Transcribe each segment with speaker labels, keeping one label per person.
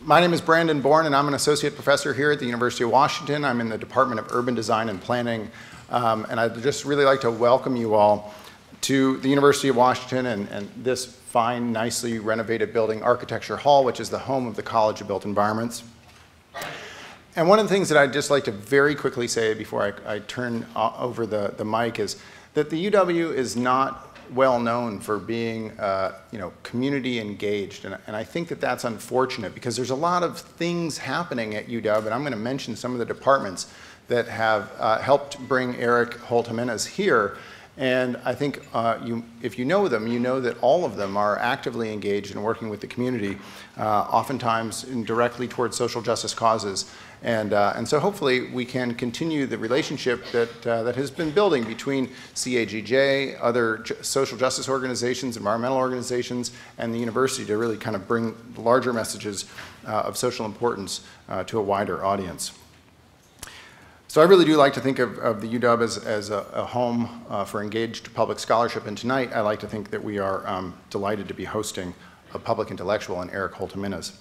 Speaker 1: My name is Brandon Bourne, and I'm an associate professor here at the University of Washington. I'm in the Department of Urban Design and Planning, and I'd just really like to welcome you all to the University of Washington and this fine, nicely renovated building, Architecture Hall, which is the home of the College of Built Environments. And one of the things that I'd just like to very quickly say before I turn over the mic is that the UW is not well known for being community engaged, and I think that that's unfortunate because there's a lot of things happening at UW, and I'm going to mention some of the departments that have helped bring Eric Holt-Giménez here. And I think if you know them, you know that all of them are actively engaged in working with the community, oftentimes directly towards social justice causes. And so hopefully we can continue the relationship that has been building between CAGJ, other social justice organizations, environmental organizations, and the university to really kind of bring larger messages of social importance to a wider audience. So I really do like to think of the UW as a home for engaged public scholarship, and tonight I like to think that we are delighted to be hosting a public intellectual in Eric Holt-Gimenez.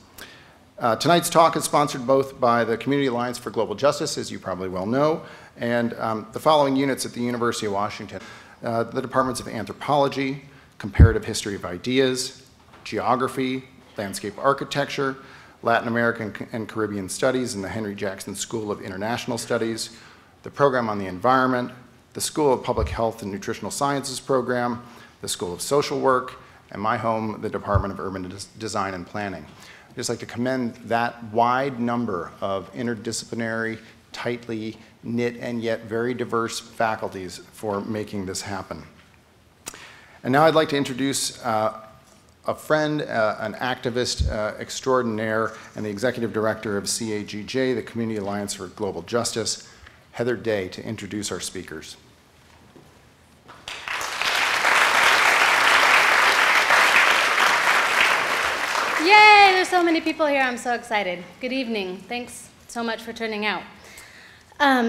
Speaker 1: Tonight's talk is sponsored both by the Community Alliance for Global Justice, as you probably well know, and the following units at the University of Washington. The departments of Anthropology, Comparative History of Ideas, Geography, Landscape Architecture, Latin American and Caribbean Studies in the Henry Jackson School of International Studies, the Program on the Environment, the School of Public Health and Nutritional Sciences Program, the School of Social Work, and my home, the Department of Urban Design and Planning. I'd just like to commend that wide number of interdisciplinary, tightly knit, and yet very diverse faculties for making this happen. And now I'd like to introduce a friend, an activist extraordinaire, and the executive director of CAGJ, the Community Alliance for Global Justice, Heather Day, to introduce our speakers.
Speaker 2: Yay, there's so many people here. I'm so excited. Good evening. Thanks so much for turning out.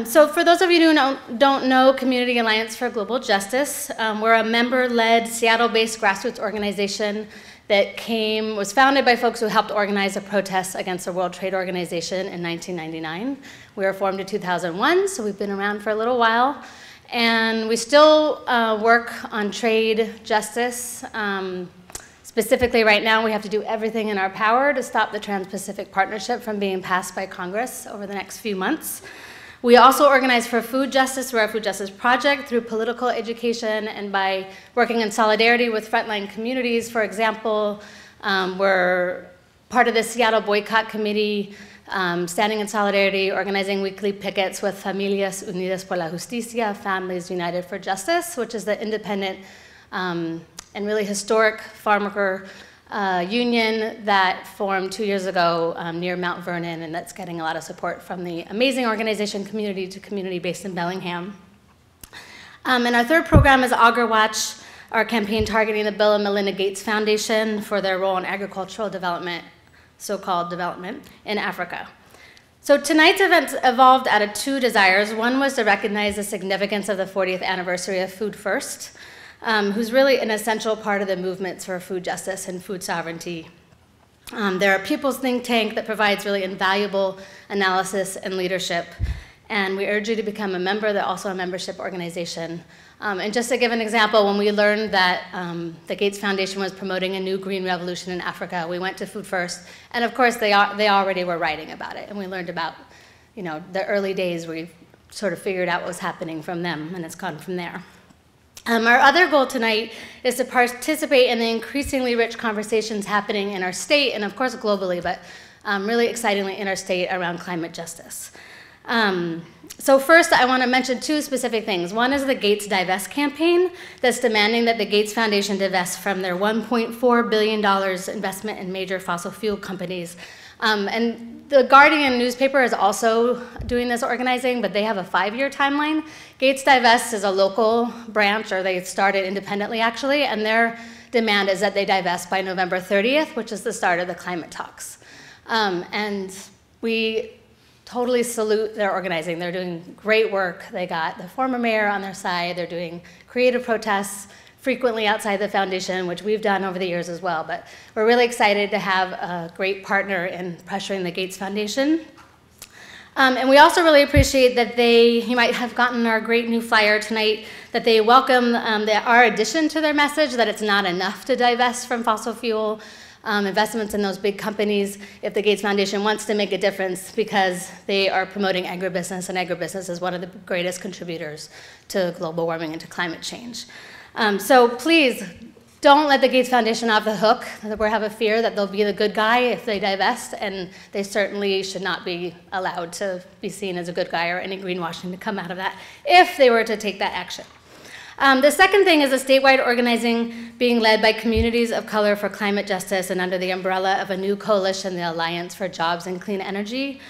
Speaker 2: So for those of you who don't know Community Alliance for Global Justice, we're a member-led, Seattle-based grassroots organization that was founded by folks who helped organize a protest against the World Trade Organization in 1999. We were formed in 2001, so we've been around for a little while. And we still work on trade justice. Specifically right now, we have to do everything in our power to stop the Trans-Pacific Partnership from being passed by Congress over the next few months. We also organize for food justice through our Food Justice Project, through political education, and by working in solidarity with frontline communities. For example, we're part of the Seattle Boycott Committee, standing in solidarity, organizing weekly pickets with Familias Unidas por la Justicia, Families United for Justice, which is the independent and really historic farm worker union that formed 2 years ago near Mount Vernon, and that's getting a lot of support from the amazing organization Community to Community based in Bellingham. And our third program is AgriWatch, our campaign targeting the Bill and Melinda Gates Foundation for their role in agricultural development, so-called development, in Africa. So tonight's event evolved out of two desires. One was to recognize the significance of the 40th anniversary of Food First, who's really an essential part of the movements for food justice and food sovereignty. They're a people's think tank that provides really invaluable analysis and leadership, and we urge you to become a member. They're also a membership organization. And just to give an example, when we learned that the Gates Foundation was promoting a new green revolution in Africa, we went to Food First, and of course they already were writing about it, and we learned about the early days where we sort of figured out what was happening from them, and it's gone from there. Our other goal tonight is to participate in the increasingly rich conversations happening in our state and of course globally, but really excitingly in our state around climate justice. So first I want to mention two specific things. One is the Gates Divest campaign that's demanding that the Gates Foundation divest from their $1.4 billion investment in major fossil fuel companies. And the Guardian newspaper is also doing this organizing, but they have a 5-year timeline. Gates Divest is a local branch, or they started independently actually, and their demand is that they divest by November 30th, which is the start of the climate talks. And we totally salute their organizing. They're doing great work. They got the former mayor on their side. They're doing creative protests, frequently outside the foundation, which we've done over the years as well. But we're really excited to have a great partner in pressuring the Gates Foundation. And we also really appreciate that you might have gotten our great new flyer tonight, that they welcome our addition to their message, that it's not enough to divest from fossil fuel investments in those big companies if the Gates Foundation wants to make a difference, because they are promoting agribusiness, and agribusiness is one of the greatest contributors to global warming and to climate change. So please, don't let the Gates Foundation off the hook. We have a fear that they'll be the good guy if they divest, and they certainly should not be allowed to be seen as a good guy or any greenwashing to come out of that if they were to take that action. The second thing is a statewide organizing being led by communities of color for climate justice and under the umbrella of a new coalition, the Alliance for Jobs and Clean Energy.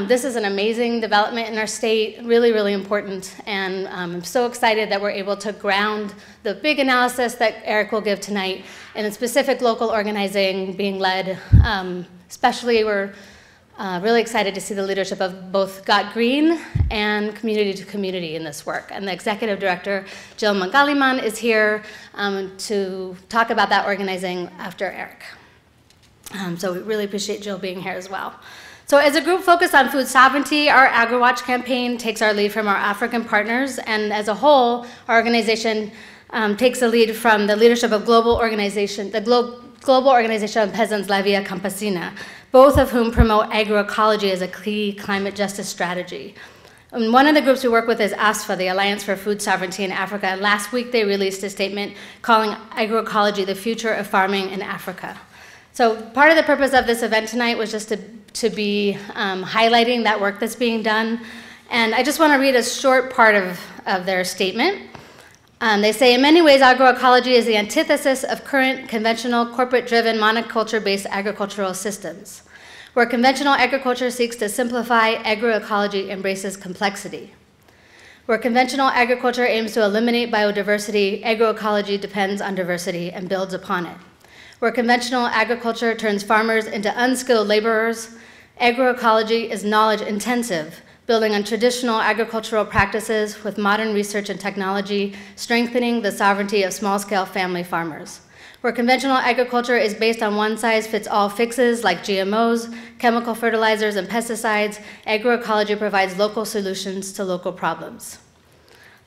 Speaker 2: This is an amazing development in our state, really, really important, and I'm so excited that we're able to ground the big analysis that Eric will give tonight in a specific local organizing being led. Especially, we're really excited to see the leadership of both Got Green and Community to Community in this work. And the executive director, Jill Mangaliman, is here to talk about that organizing after Eric. So we really appreciate Jill being here as well. So as a group focused on food sovereignty, our AgriWatch campaign takes our lead from our African partners, and as a whole, our organization takes the lead from the leadership of Global Organization of Peasants La Via Campesina, both of whom promote agroecology as a key climate justice strategy. And one of the groups we work with is ASFA, the Alliance for Food Sovereignty in Africa, and last week they released a statement calling agroecology the future of farming in Africa. So part of the purpose of this event tonight was just to be highlighting that work that's being done. And I just want to read a short part of their statement. They say, in many ways, agroecology is the antithesis of current conventional, corporate-driven, monoculture-based agricultural systems, where conventional agriculture seeks to simplify, agroecology embraces complexity. Where conventional agriculture aims to eliminate biodiversity, agroecology depends on diversity and builds upon it. Where conventional agriculture turns farmers into unskilled laborers, agroecology is knowledge-intensive, building on traditional agricultural practices with modern research and technology, strengthening the sovereignty of small-scale family farmers. Where conventional agriculture is based on one-size-fits-all fixes like GMOs, chemical fertilizers, and pesticides, agroecology provides local solutions to local problems.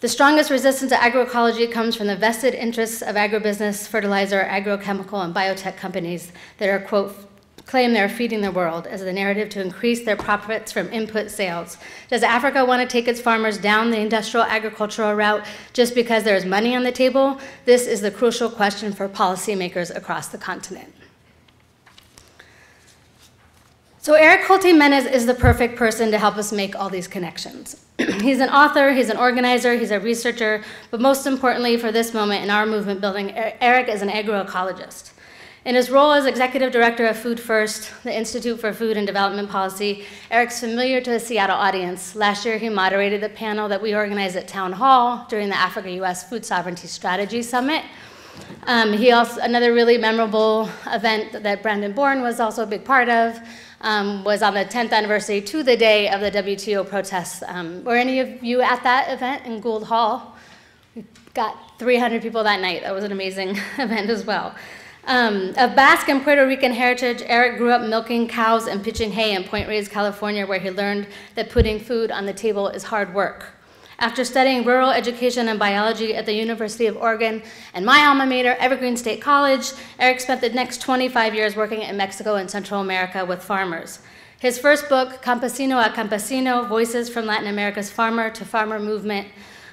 Speaker 2: The strongest resistance to agroecology comes from the vested interests of agribusiness, fertilizer, agrochemical, and biotech companies that are, quote, claim they're feeding the world as the narrative to increase their profits from input sales. Does Africa want to take its farmers down the industrial agricultural route just because there is money on the table? This is the crucial question for policymakers across the continent. So Eric Holt-Giménez is the perfect person to help us make all these connections. He's an author, he's an organizer, he's a researcher, but most importantly for this moment in our movement building, Eric is an agroecologist. In his role as executive director of Food First, the Institute for Food and Development Policy, Eric's familiar to a Seattle audience. Last year, he moderated the panel that we organized at Town Hall during the Africa-US Food Sovereignty Strategy Summit. Another really memorable event that Brandon Bourne was also a big part of was on the 10th anniversary to the day of the WTO protests. Were any of you at that event in Gould Hall? We got 300 people that night. That was an amazing event as well. Of Basque and Puerto Rican heritage, Eric grew up milking cows and pitching hay in Point Reyes, California, where he learned that putting food on the table is hard work. After studying rural education and biology at the University of Oregon and my alma mater, Evergreen State College, Eric spent the next 25 years working in Mexico and Central America with farmers. His first book, Campesino a Campesino, Voices from Latin America's Farmer to Farmer Movement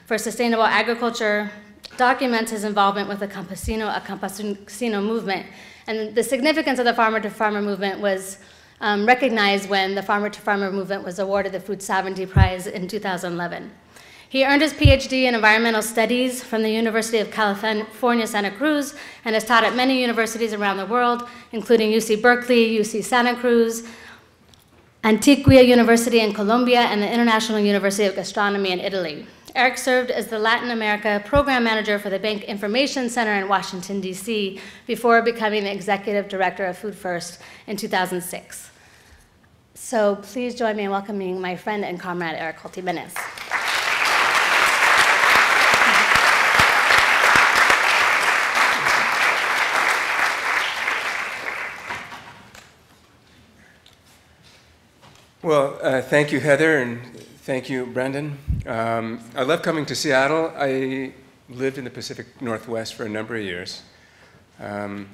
Speaker 2: for Sustainable Agriculture, documents his involvement with the Campesino a Campesino movement. And the significance of the Farmer to Farmer movement was recognized when the Farmer to Farmer movement was awarded the Food Sovereignty Prize in 2011. He earned his PhD in environmental studies from the University of California, Santa Cruz, and has taught at many universities around the world, including UC Berkeley, UC Santa Cruz, Antioquia University in Colombia, and the International University of Gastronomy in Italy. Eric served as the Latin America Program Manager for the Bank Information Center in Washington, D.C., before becoming the Executive Director of Food First in 2006. So please join me in welcoming my friend and comrade, Eric Holt-Giménez.
Speaker 3: Well, thank you, Heather, and thank you, Brendan. I love coming to Seattle. I lived in the Pacific Northwest for a number of years. I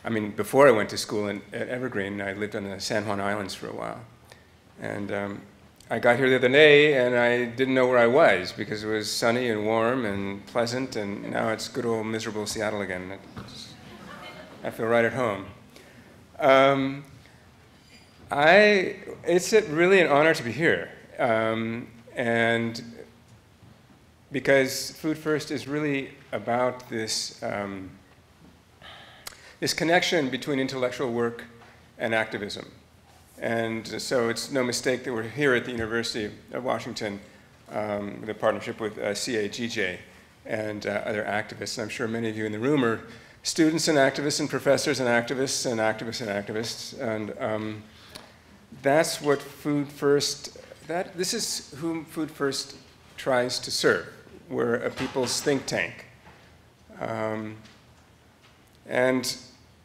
Speaker 3: mean, before I went to school at Evergreen, I lived on the San Juan Islands for a while. And I got here the other day, and I didn't know where I was because it was sunny and warm and pleasant, and now it's good old miserable Seattle again. I feel right at home. It's really an honor to be here. And because Food First is really about this, this connection between intellectual work and activism. And so it's no mistake that we're here at the University of Washington with a partnership with CAGJ and other activists. And I'm sure many of you in the room are students and activists and professors and activists and activists and activists. And that's what Food First, this is whom Food First tries to serve. We're a people's think tank. And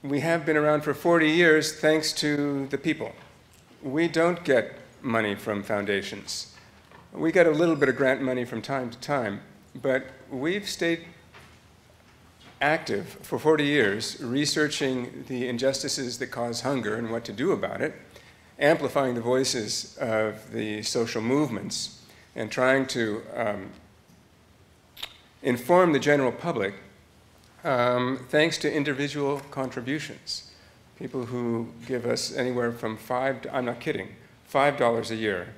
Speaker 3: we have been around for 40 years thanks to the people. We don't get money from foundations. We get a little bit of grant money from time to time, but we've stayed active for 40 years researching the injustices that cause hunger and what to do about it, amplifying the voices of the social movements, and trying to inform the general public thanks to individual contributions. People who give us anywhere from I'm not kidding, $5 a year,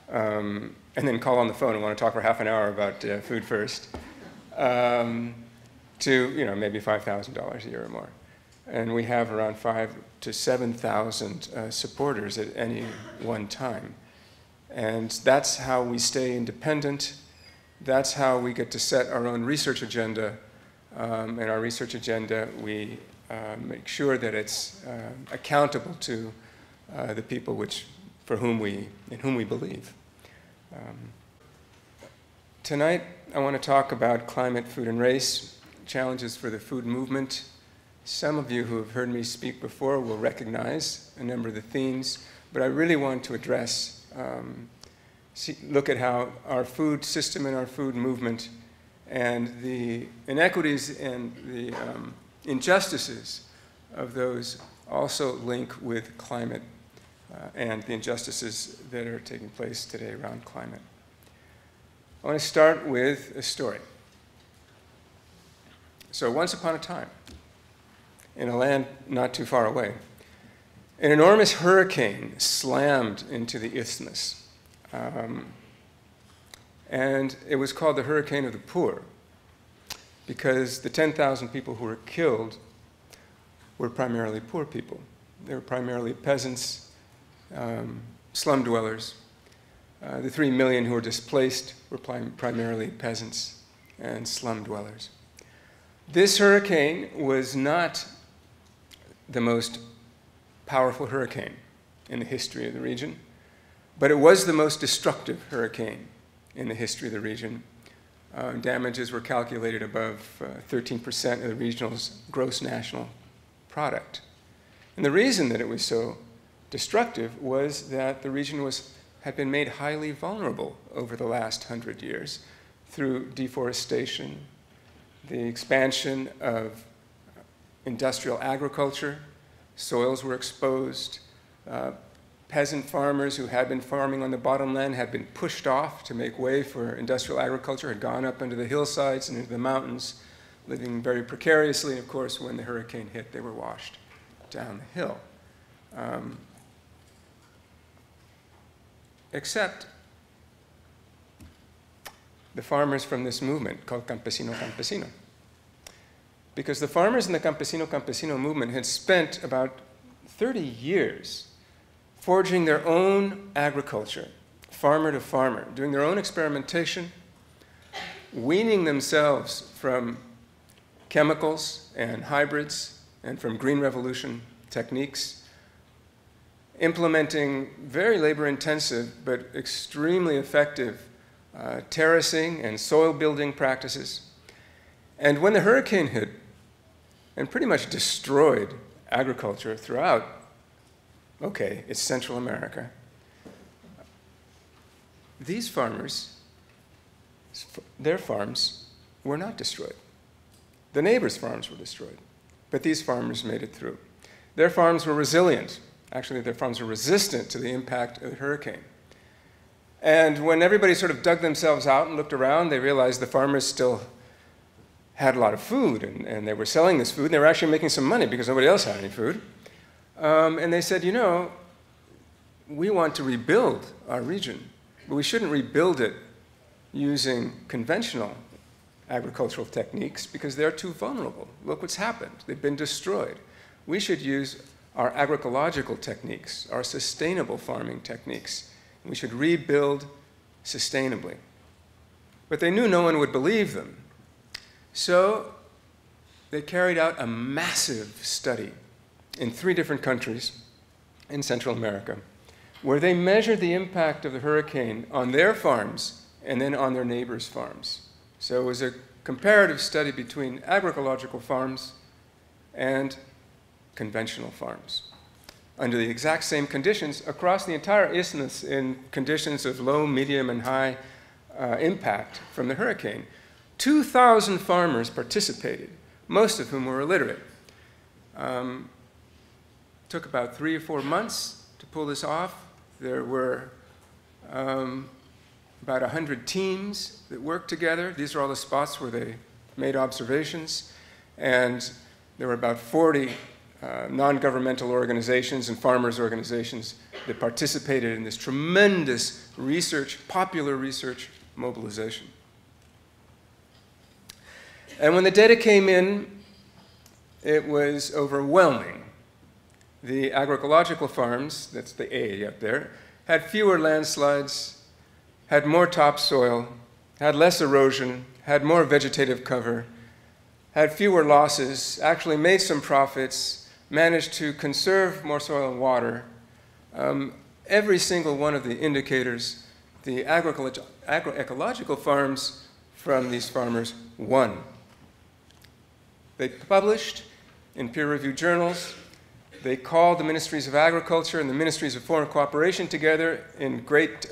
Speaker 3: and then call on the phone and want to talk for half an hour about Food First, to maybe $5,000 a year or more. And we have around 5,000 to 7,000 supporters at any one time. And that's how we stay independent. That's how we get to set our own research agenda. And our research agenda, we make sure that it's accountable to the people in whom we believe. Tonight, I want to talk about climate, food, and race, challenges for the food movement. Some of you who have heard me speak before will recognize a number of the themes, but I really want to address, look at how our food system and our food movement and the inequities and the injustices of those also link with climate and the injustices that are taking place today around climate. I want to start with a story. So once upon a time, in a land not too far away, an enormous hurricane slammed into the isthmus. And it was called the Hurricane of the Poor because the 10,000 people who were killed were primarily poor people. They were primarily peasants, slum dwellers. The 3 million who were displaced were primarily peasants and slum dwellers. This hurricane was not the most powerful hurricane in the history of the region, but it was the most destructive hurricane in the history of the region. Damages were calculated above 13% of the region's gross national product. And the reason that it was so destructive was that the region had been made highly vulnerable over the last 100 years through deforestation, the expansion of industrial agriculture. Soils were exposed. Peasant farmers who had been farming on the bottomland had been pushed off to make way for industrial agriculture, had gone up into the hillsides and into the mountains, living very precariously. And of course, when the hurricane hit, they were washed down the hill. Except the farmers from this movement called Campesino Campesino. Because the farmers in the Campesino Campesino movement had spent about 30 years forging their own agriculture, farmer to farmer, doing their own experimentation, weaning themselves from chemicals and hybrids and from green revolution techniques, implementing very labor-intensive but extremely effective terracing and soil building practices. And when the hurricane hit and pretty much destroyed agriculture throughout okay, it's Central America. These farmers, their farms were not destroyed. The neighbors' farms were destroyed, but these farmers made it through. Their farms were resilient. Actually, their farms were resistant to the impact of the hurricane. And when everybody sort of dug themselves out and looked around, they realized the farmers still had a lot of food, and they were selling this food, and they were actually making some money because nobody else had any food. And they said, you know, we want to rebuild our region, but we shouldn't rebuild it using conventional agricultural techniques because they're too vulnerable. Look what's happened. They've been destroyed. We should use our agroecological techniques, our sustainable farming techniques. We should rebuild sustainably. But they knew no one would believe them. So they carried out a massive study in 3 different countries in Central America, where they measured the impact of the hurricane on their farms and then on their neighbors' farms. So it was a comparative study between agroecological farms and conventional farms under the exact same conditions across the entire isthmus in conditions of low, medium, and high impact from the hurricane. 2,000 farmers participated, most of whom were illiterate. Took about 3 or 4 months to pull this off. There were about 100 teams that worked together. These are all the spots where they made observations. And there were about 40 non-governmental organizations and farmers' organizations that participated in this tremendous research, popular research mobilization. And when the data came in, it was overwhelming. The agroecological farms, that's the A up there, had fewer landslides, had more topsoil, had less erosion, had more vegetative cover, had fewer losses, actually made some profits, managed to conserve more soil and water. Every single one of the indicators, the agroecological farms from these farmers won. They published in peer-reviewed journals. They called the ministries of agriculture and the ministries of foreign cooperation together in great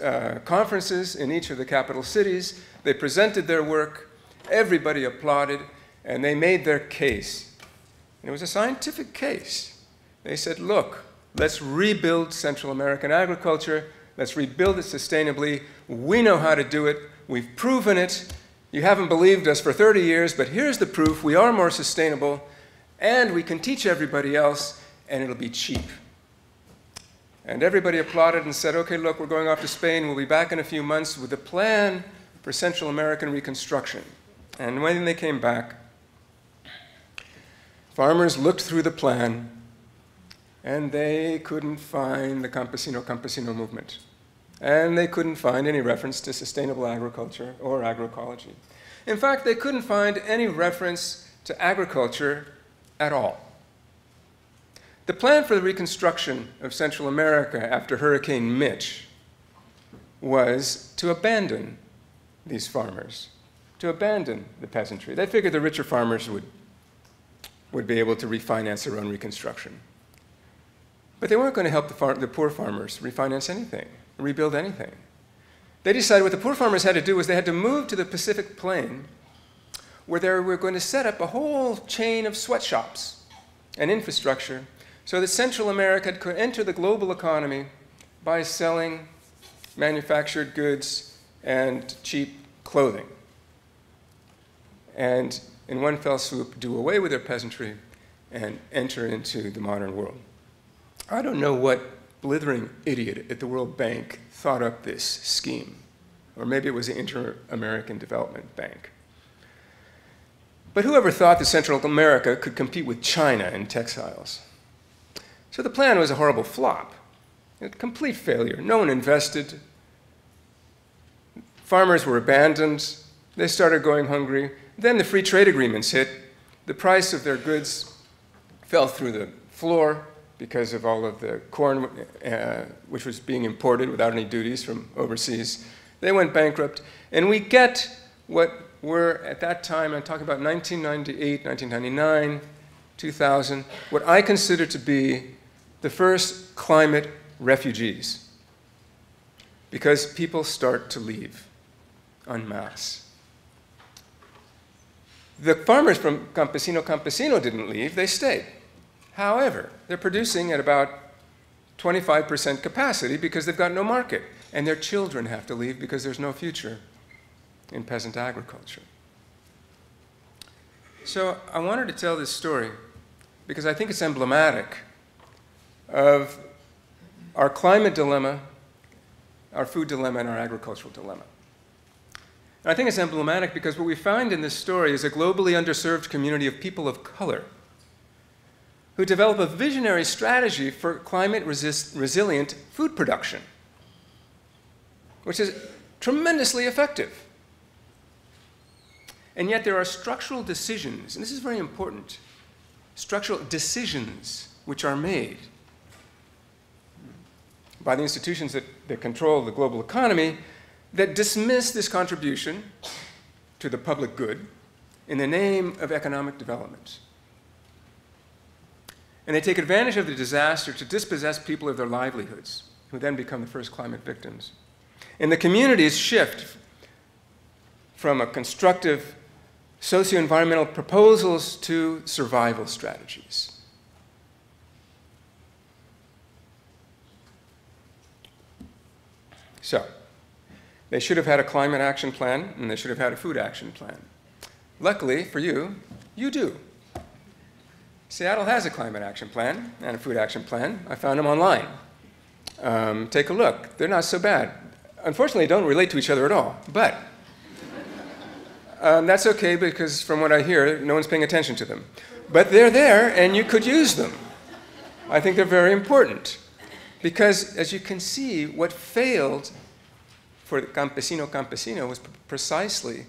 Speaker 3: conferences in each of the capital cities. They presented their work. Everybody applauded, and they made their case. And it was a scientific case. They said, look, let's rebuild Central American agriculture. Let's rebuild it sustainably. We know how to do it. We've proven it. You haven't believed us for 30 years, but here's the proof. We are more sustainable, and we can teach everybody else, and it'll be cheap. And everybody applauded and said, okay, look, we're going off to Spain. We'll be back in a few months with a plan for Central American reconstruction. And when they came back, farmers looked through the plan, and they couldn't find the campesino movement. And they couldn't find any reference to sustainable agriculture or agroecology. In fact, they couldn't find any reference to agriculture at all. The plan for the reconstruction of Central America after Hurricane Mitch was to abandon these farmers, to abandon the peasantry. They figured the richer farmers would be able to refinance their own reconstruction. But they weren't going to help the poor farmers refinance anything, rebuild anything. They decided what the poor farmers had to do was they had to move to the Pacific Plain, where they were going to set up a whole chain of sweatshops and infrastructure so that Central America could enter the global economy by selling manufactured goods and cheap clothing. And in one fell swoop, do away with their peasantry and enter into the modern world. I don't know what blithering idiot at the World Bank thought up this scheme, or maybe it was the Inter-American Development Bank. But whoever thought that Central America could compete with China in textiles? So the plan was a horrible flop, a complete failure. No one invested. Farmers were abandoned. They started going hungry. Then the free trade agreements hit. The price of their goods fell through the floor because of all of the corn which was being imported without any duties from overseas. They went bankrupt. And we get what were, at that time, I'm talking about 1998, 1999, 2000, what I consider to be the first climate refugees, because people start to leave en masse. The farmers from Campesino didn't leave, they stayed. However, they're producing at about 25% capacity because they've got no market, and their children have to leave because there's no future in peasant agriculture. So I wanted to tell this story because I think it's emblematic of our climate dilemma, our food dilemma, and our agricultural dilemma. And I think it's emblematic because what we find in this story is a globally underserved community of people of color who develop a visionary strategy for climate-resilient food production, which is tremendously effective. And yet there are structural decisions, and this is very important, structural decisions which are made by the institutions that control the global economy that dismiss this contribution to the public good in the name of economic development. And they take advantage of the disaster to dispossess people of their livelihoods, who then become the first climate victims. And the communities shift from a constructive socio-environmental proposals to survival strategies. So, they should have had a climate action plan, and they should have had a food action plan. Luckily for you, you do. Seattle has a climate action plan and a food action plan. I found them online. Take a look. They're not so bad. Unfortunately, they don't relate to each other at all, but that's okay because from what I hear, no one's paying attention to them. But they're there, and you could use them. I think they're very important because, as you can see, what failed for Campesino was precisely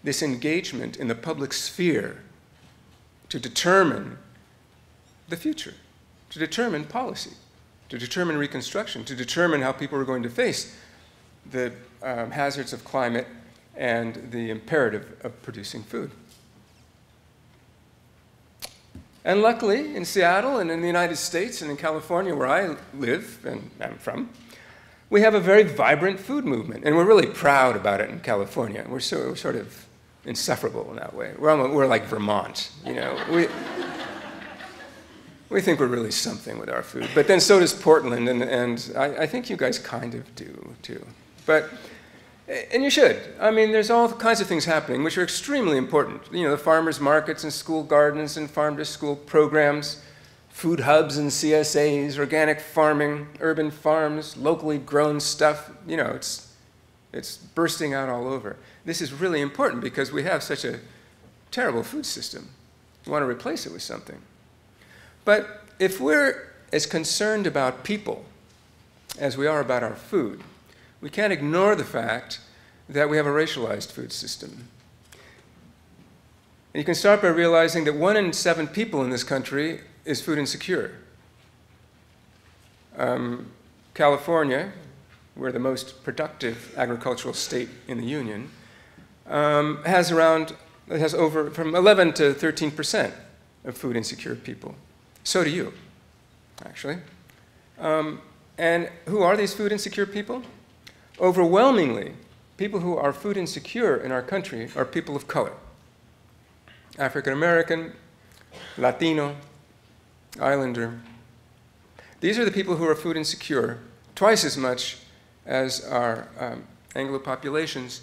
Speaker 3: this engagement in the public sphere to determine the future, to determine policy, to determine reconstruction, to determine how people are going to face the hazards of climate and the imperative of producing food. And luckily, in Seattle and in the United States and in California, where I live and I'm from, we have a very vibrant food movement, and we're really proud about it in California. We're sort of insufferable in that way. We're like Vermont, you know. We think we're really something with our food, but then so does Portland, and I think you guys kind of do too. And you should. I mean, there's all kinds of things happening which are extremely important. You know, the farmers markets and school gardens and farm-to-school programs, food hubs and CSAs, organic farming, urban farms, locally grown stuff. You know, it's bursting out all over. This is really important because we have such a terrible food system. We want to replace it with something. But if we're as concerned about people as we are about our food, we can't ignore the fact that we have a racialized food system. And you can start by realizing that 1 in 7 people in this country is food insecure. California, we're the most productive agricultural state in the Union, has over from 11 to 13% of food insecure people. So do you, actually. And who are these food insecure people? Overwhelmingly, people who are food insecure in our country are people of color. African American, Latino, Islander. These are the people who are food insecure twice as much as our Anglo populations.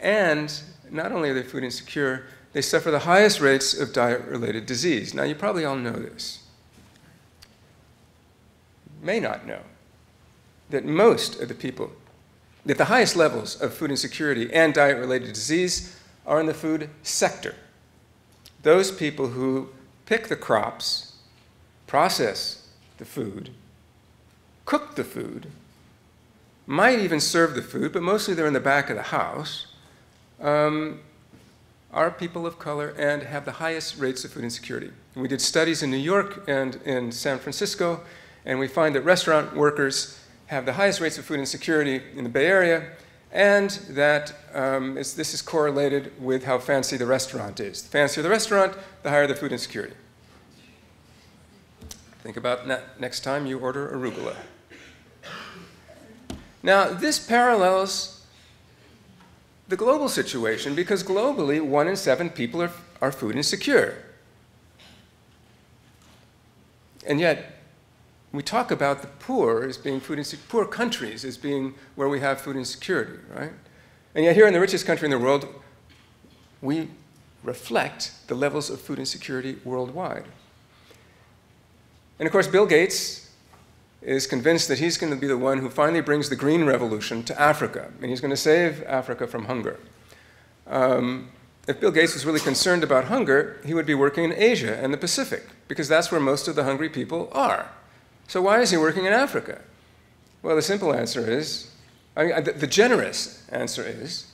Speaker 3: And not only are they food insecure, they suffer the highest rates of diet-related disease. Now, you probably all know this. You may not know that most of the people, that the highest levels of food insecurity and diet-related disease are in the food sector. Those people who pick the crops, process the food, cook the food, might even serve the food, but mostly they're in the back of the house, are people of color and have the highest rates of food insecurity. And we did studies in New York and in San Francisco, and we find that restaurant workers have the highest rates of food insecurity in the Bay Area, and that this is correlated with how fancy the restaurant is. The fancier the restaurant, the higher the food insecurity. Think about next time you order arugula. Now, this parallels the global situation because globally, 1 in 7 people are food insecure. And yet, we talk about the poor as being food insecure, poor countries as being where we have food insecurity, right? And yet here in the richest country in the world, we reflect the levels of food insecurity worldwide. And of course, Bill Gates is convinced that he's going to be the one who finally brings the green revolution to Africa, and he's going to save Africa from hunger. If Bill Gates was really concerned about hunger, he would be working in Asia and the Pacific, because that's where most of the hungry people are. So why is he working in Africa? Well, the simple answer is, the generous answer is,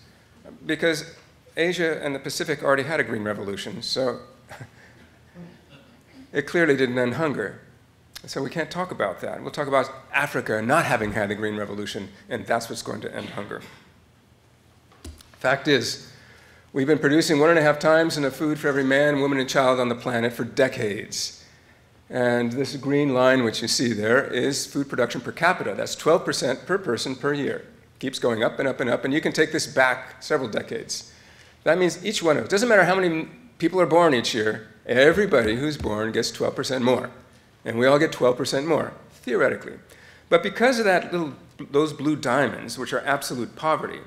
Speaker 3: because Asia and the Pacific already had a green revolution, so it clearly didn't end hunger. So we can't talk about that. We'll talk about Africa not having had the green revolution, and that's what's going to end hunger. Fact is, we've been producing 1.5 times enough food for every man, woman, and child on the planet for decades. And this green line, which you see there, is food production per capita. That's 12% per person per year. Keeps going up and up and up, and you can take this back several decades. That means each one of us, doesn't matter how many people are born each year, everybody who's born gets 12% more. And we all get 12% more, theoretically. But because of those blue diamonds, which are absolute poverty,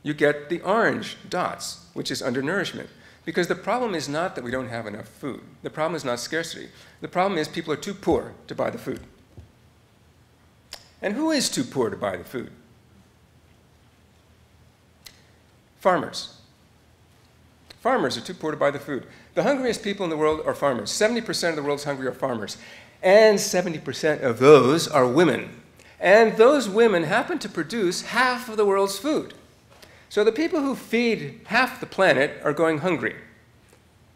Speaker 3: you get the orange dots, which is undernourishment. Because the problem is not that we don't have enough food. The problem is not scarcity. The problem is people are too poor to buy the food. And who is too poor to buy the food? Farmers. Farmers are too poor to buy the food. The hungriest people in the world are farmers. 70% of the world's hungry are farmers. And 70% of those are women. And those women happen to produce half of the world's food. So the people who feed half the planet are going hungry.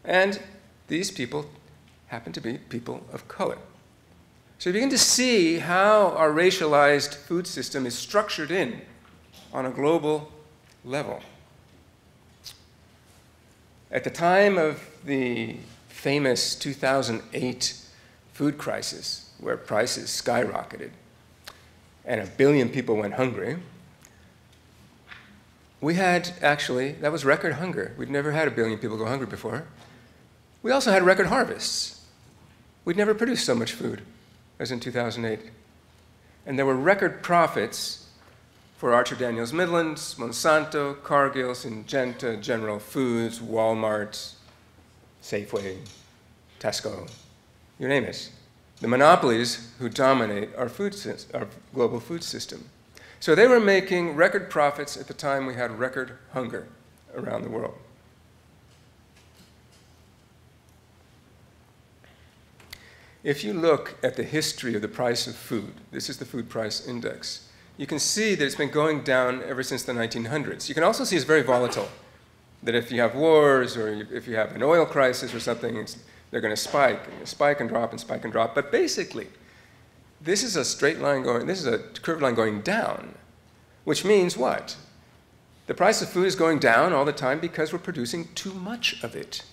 Speaker 3: And these people happen to be people of color. So you begin to see how our racialized food system is structured in on a global level. At the time of the famous 2008 food crisis, where prices skyrocketed and 1 billion people went hungry, we had actually, that was record hunger. We'd never had 1 billion people go hungry before. We also had record harvests. We'd never produced so much food as in 2008. And there were record profits for Archer Daniels Midlands, Monsanto, Cargill, Syngenta, General Foods, Walmart, Safeway, Tesco, you name it. The monopolies who dominate our global food system. So they were making record profits at the time we had record hunger around the world. If you look at the history of the price of food, this is the food price index, you can see that it's been going down ever since the 1900s. You can also see it's very volatile, that if you have wars or if you have an oil crisis or something, they're going to spike and drop and spike and drop. But basically, this is a straight line going, this is a curved line going down, which means what? The price of food is going down all the time because we're producing too much of it.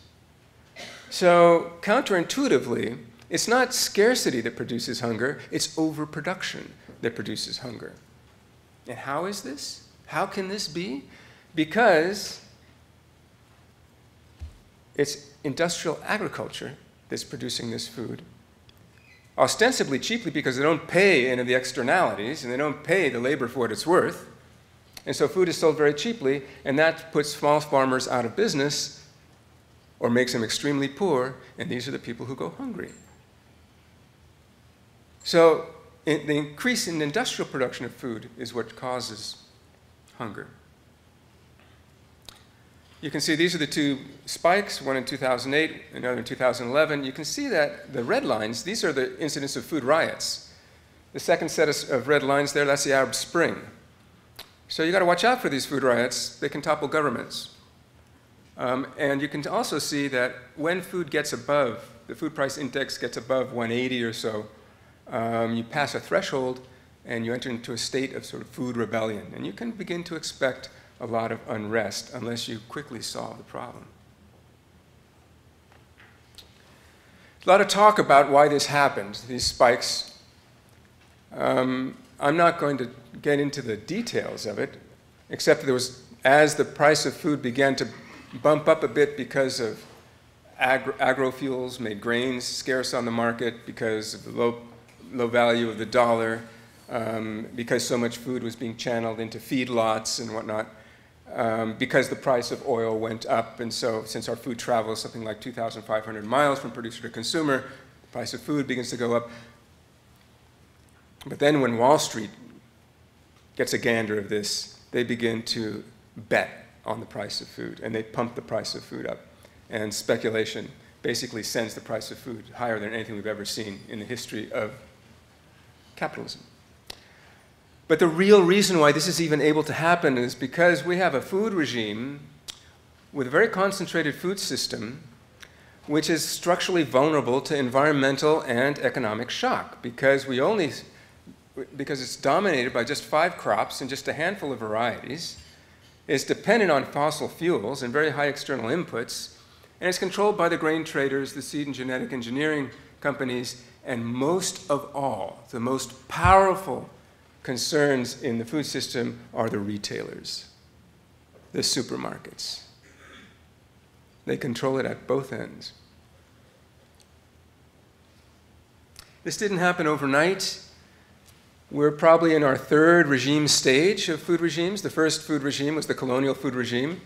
Speaker 3: So counterintuitively, it's not scarcity that produces hunger, it's overproduction that produces hunger. And how is this? How can this be? Because it's industrial agriculture that's producing this food, ostensibly cheaply because they don't pay any of the externalities and they don't pay the labor for what it's worth. And so food is sold very cheaply, and that puts small farmers out of business or makes them extremely poor, and these are the people who go hungry. So the increase in industrial production of food is what causes hunger. You can see these are the two spikes, one in 2008, another in 2011. You can see that the red lines, these are the incidence of food riots. The second set of red lines there, that's the Arab Spring. So you got to watch out for these food riots. They can topple governments. And you can also see that when food gets above, the food price index gets above 180 or so, you pass a threshold and you enter into a state of sort of food rebellion. And you can begin to expect a lot of unrest unless you quickly solve the problem. A lot of talk about why this happened, these spikes. I'm not going to get into the details of it, except that there was, as the price of food began to bump up a bit because of agrofuels made grains scarce on the market, because of the low value of the dollar, because so much food was being channeled into feedlots and whatnot, because the price of oil went up, and so since our food travels something like 2,500 miles from producer to consumer, the price of food begins to go up. But then when Wall Street gets a gander of this, they begin to bet on the price of food, and they pump the price of food up. And speculation basically sends the price of food higher than anything we've ever seen in the history of capitalism. But the real reason why this is even able to happen is because we have a food regime with a very concentrated food system which is structurally vulnerable to environmental and economic shock because it's dominated by just 5 crops and just a handful of varieties. It's dependent on fossil fuels and very high external inputs, and it's controlled by the grain traders, the seed and genetic engineering companies, and most of all, the most powerful concerns in the food system are the retailers, the supermarkets. They control it at both ends. This didn't happen overnight. We're probably in our 3rd regime stage of food regimes. The first food regime was the colonial food regime,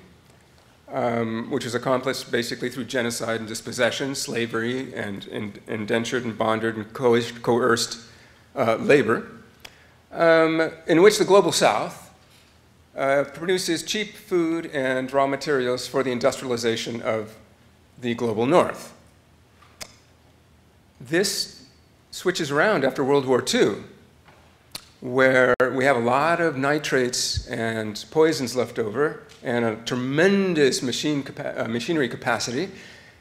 Speaker 3: which was accomplished basically through genocide and dispossession, slavery, and indentured and bonded and coerced labor, in which the global South produces cheap food and raw materials for the industrialization of the global North. This switches around after World War II, where we have a lot of nitrates and poisons left over and a tremendous machinery capacity.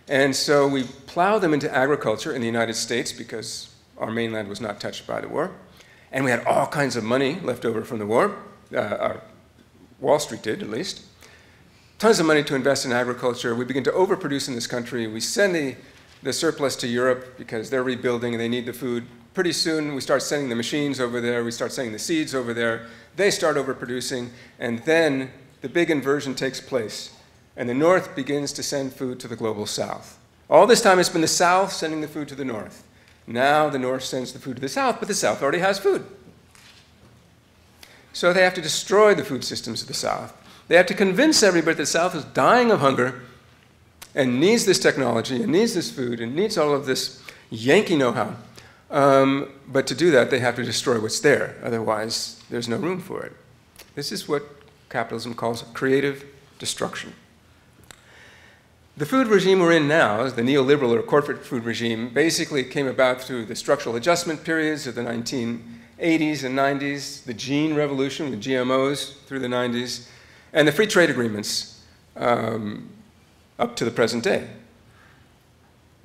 Speaker 3: And so we plow them into agriculture in the United States because our mainland was not touched by the war. And we had all kinds of money left over from the war. Wall Street did, at least. Tons of money to invest in agriculture. We begin to overproduce in this country. We send the surplus to Europe because they're rebuilding and they need the food. Pretty soon, we start sending the machines over there. We start sending the seeds over there. They start overproducing. And then the big inversion takes place. And the North begins to send food to the global South. All this time, it's been the South sending the food to the North. Now the North sends the food to the South, but the South already has food. So they have to destroy the food systems of the South. They have to convince everybody that the South is dying of hunger and needs this technology and needs this food and needs all of this Yankee know-how. But to do that, they have to destroy what's there. Otherwise, there's no room for it. This is what capitalism calls creative destruction. The food regime we're in now, the neoliberal or corporate food regime, basically came about through the structural adjustment periods of the 1980s and 90s, the gene revolution with GMOs through the 90s, and the free trade agreements up to the present day.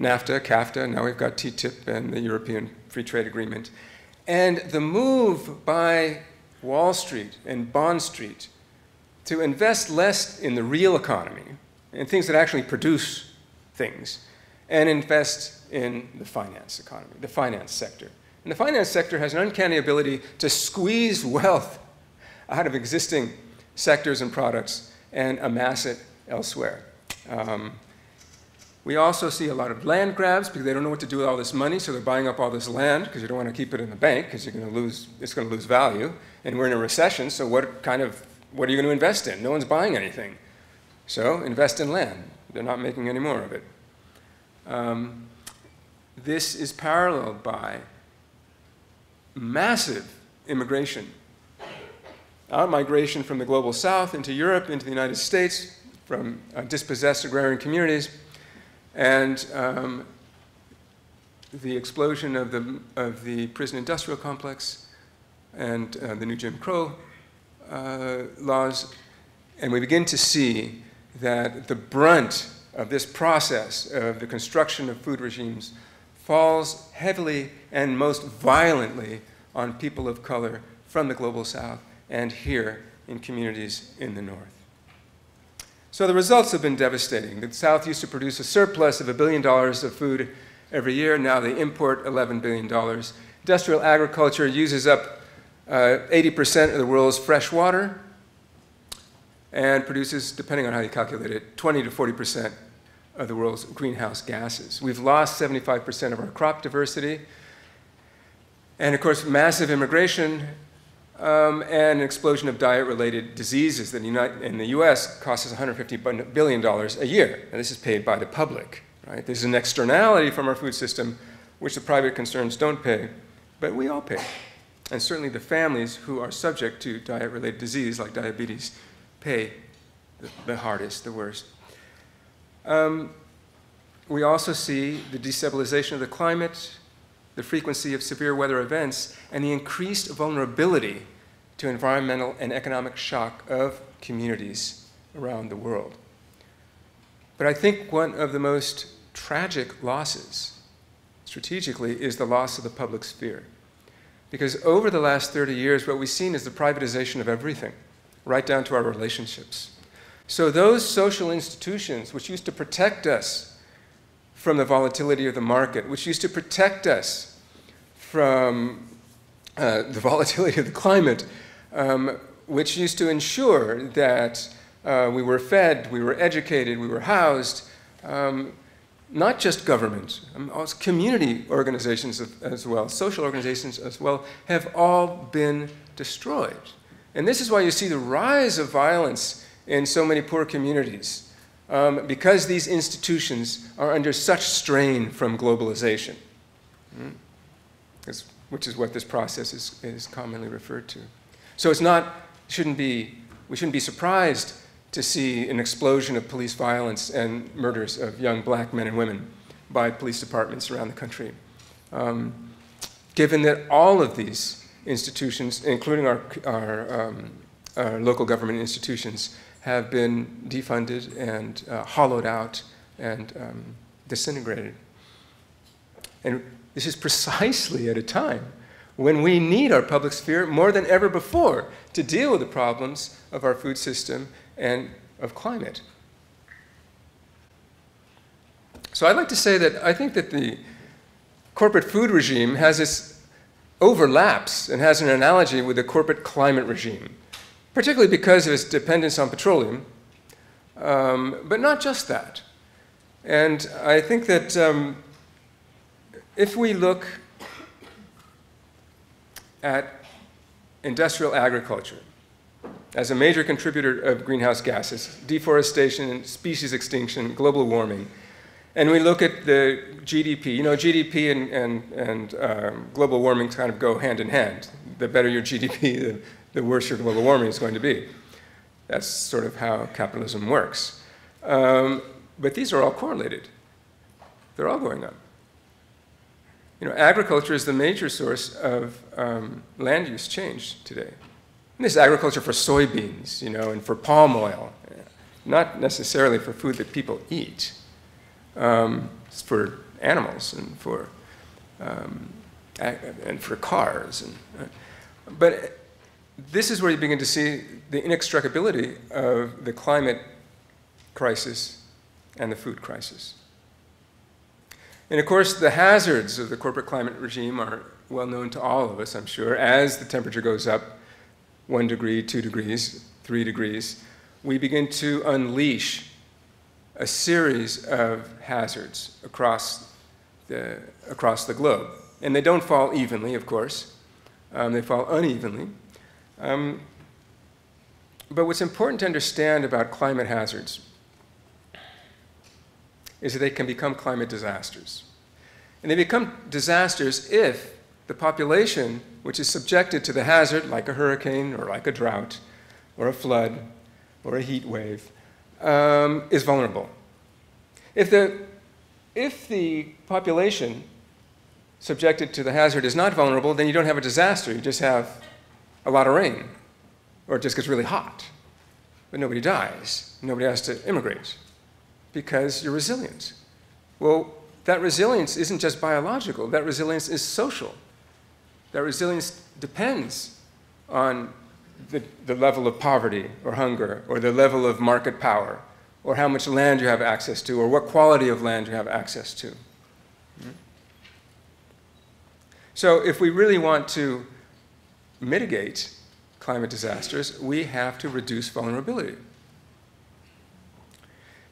Speaker 3: NAFTA, CAFTA, now we've got TTIP and the European Free Trade Agreement. And the move by Wall Street and Bond Street to invest less in the real economy, in things that actually produce things, and invest in the finance economy, the finance sector. And the finance sector has an uncanny ability to squeeze wealth out of existing sectors and products and amass it elsewhere. We also see a lot of land grabs because they don't know what to do with all this money, so they're buying up all this land because you don't want to keep it in the bank because it's going to lose value. And we're in a recession, so what are you going to invest in? No one's buying anything. So invest in land. They're not making any more of it. This is paralleled by massive immigration. Out-migration from the global South into Europe, into the United States, from dispossessed agrarian communities, and the explosion of the prison industrial complex and the new Jim Crow laws. And we begin to see that the brunt of this process of the construction of food regimes falls heavily and most violently on people of color from the global South and here in communities in the North. So the results have been devastating. The South used to produce a surplus of $1 billion of food every year. Now they import $11 billion. Industrial agriculture uses up 80% of the world's fresh water and produces, depending on how you calculate it, 20 to 40% of the world's greenhouse gases. We've lost 75% of our crop diversity. And of course, massive immigration and an explosion of diet-related diseases that in the US costs us $150 billion a year. And this is paid by the public, right? This is an externality from our food system, which the private concerns don't pay, but we all pay. And certainly the families who are subject to diet-related disease, like diabetes, pay the hardest, the worst. We also see the destabilization of the climate, the frequency of severe weather events, and the increased vulnerability to environmental and economic shock of communities around the world. But I think one of the most tragic losses, strategically, is the loss of the public sphere. Because over the last 30 years, what we've seen is the privatization of everything, right down to our relationships. So those social institutions which used to protect us from the volatility of the market, which used to protect us from the volatility of the climate, which used to ensure that we were fed, we were educated, we were housed, not just government, also community organizations as well, social organizations as well, have all been destroyed. And this is why you see the rise of violence in so many poor communities, because these institutions are under such strain from globalization, which is what this process is commonly referred to. So it's not, we shouldn't be surprised to see an explosion of police violence and murders of young black men and women by police departments around the country. Given that all of these institutions, including our local government institutions, have been defunded and hollowed out and disintegrated. And this is precisely at a time when we need our public sphere more than ever before to deal with the problems of our food system and of climate. So I'd like to say that I think that the corporate food regime has this overlaps and has an analogy with the corporate climate regime, particularly because of its dependence on petroleum, but not just that. And I think that if we look at industrial agriculture as a major contributor of greenhouse gases, deforestation, species extinction, global warming, and we look at the GDP, you know, GDP and global warming kind of go hand in hand. The better your GDP, the worse your global warming is going to be. That's sort of how capitalism works. But these are all correlated. They're all going up. You know, agriculture is the major source of land use change today. And this is agriculture for soybeans, you know, and for palm oil, not necessarily for food that people eat. It's for animals and for cars. But this is where you begin to see the inextricability of the climate crisis and the food crisis. And of course, the hazards of the corporate climate regime are well known to all of us, I'm sure. As the temperature goes up 1 degree, 2 degrees, 3 degrees, we begin to unleash a series of hazards across the globe. And they don't fall evenly, of course. They fall unevenly. But what's important to understand about climate hazards is that they can become climate disasters. And they become disasters if the population, which is subjected to the hazard, like a hurricane or like a drought or a flood or a heat wave, is vulnerable. If the population subjected to the hazard is not vulnerable, then you don't have a disaster. You just have a lot of rain, or it just gets really hot. But nobody dies. Nobody has to immigrate because you're resilient. Well, that resilience isn't just biological. That resilience is social. That resilience depends on the level of poverty or hunger or the level of market power or how much land you have access to or what quality of land you have access to. So if we really want to mitigate climate disasters, we have to reduce vulnerability.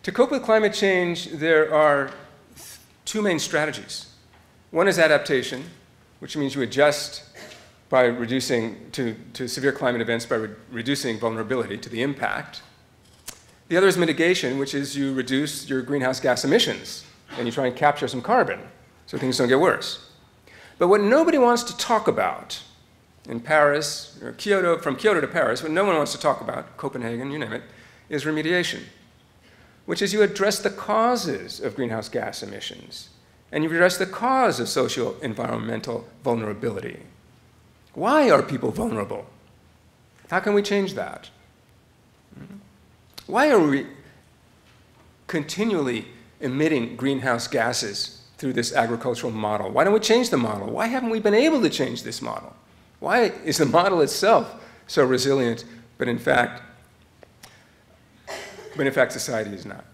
Speaker 3: To cope with climate change, there are two main strategies. One is adaptation, which means you adjust by reducing to severe climate events by reducing vulnerability to the impact. The other is mitigation, which is you reduce your greenhouse gas emissions and you try and capture some carbon so things don't get worse. But what nobody wants to talk about in Paris, or Kyoto, from Kyoto to Paris, what no one wants to talk about, Copenhagen, you name it, is remediation, which is you address the causes of greenhouse gas emissions and you address the cause of socio-environmental vulnerability. Why are people vulnerable? How can we change that? Why are we continually emitting greenhouse gases through this agricultural model? Why don't we change the model? Why haven't we been able to change this model? Why is the model itself so resilient, but in fact society is not?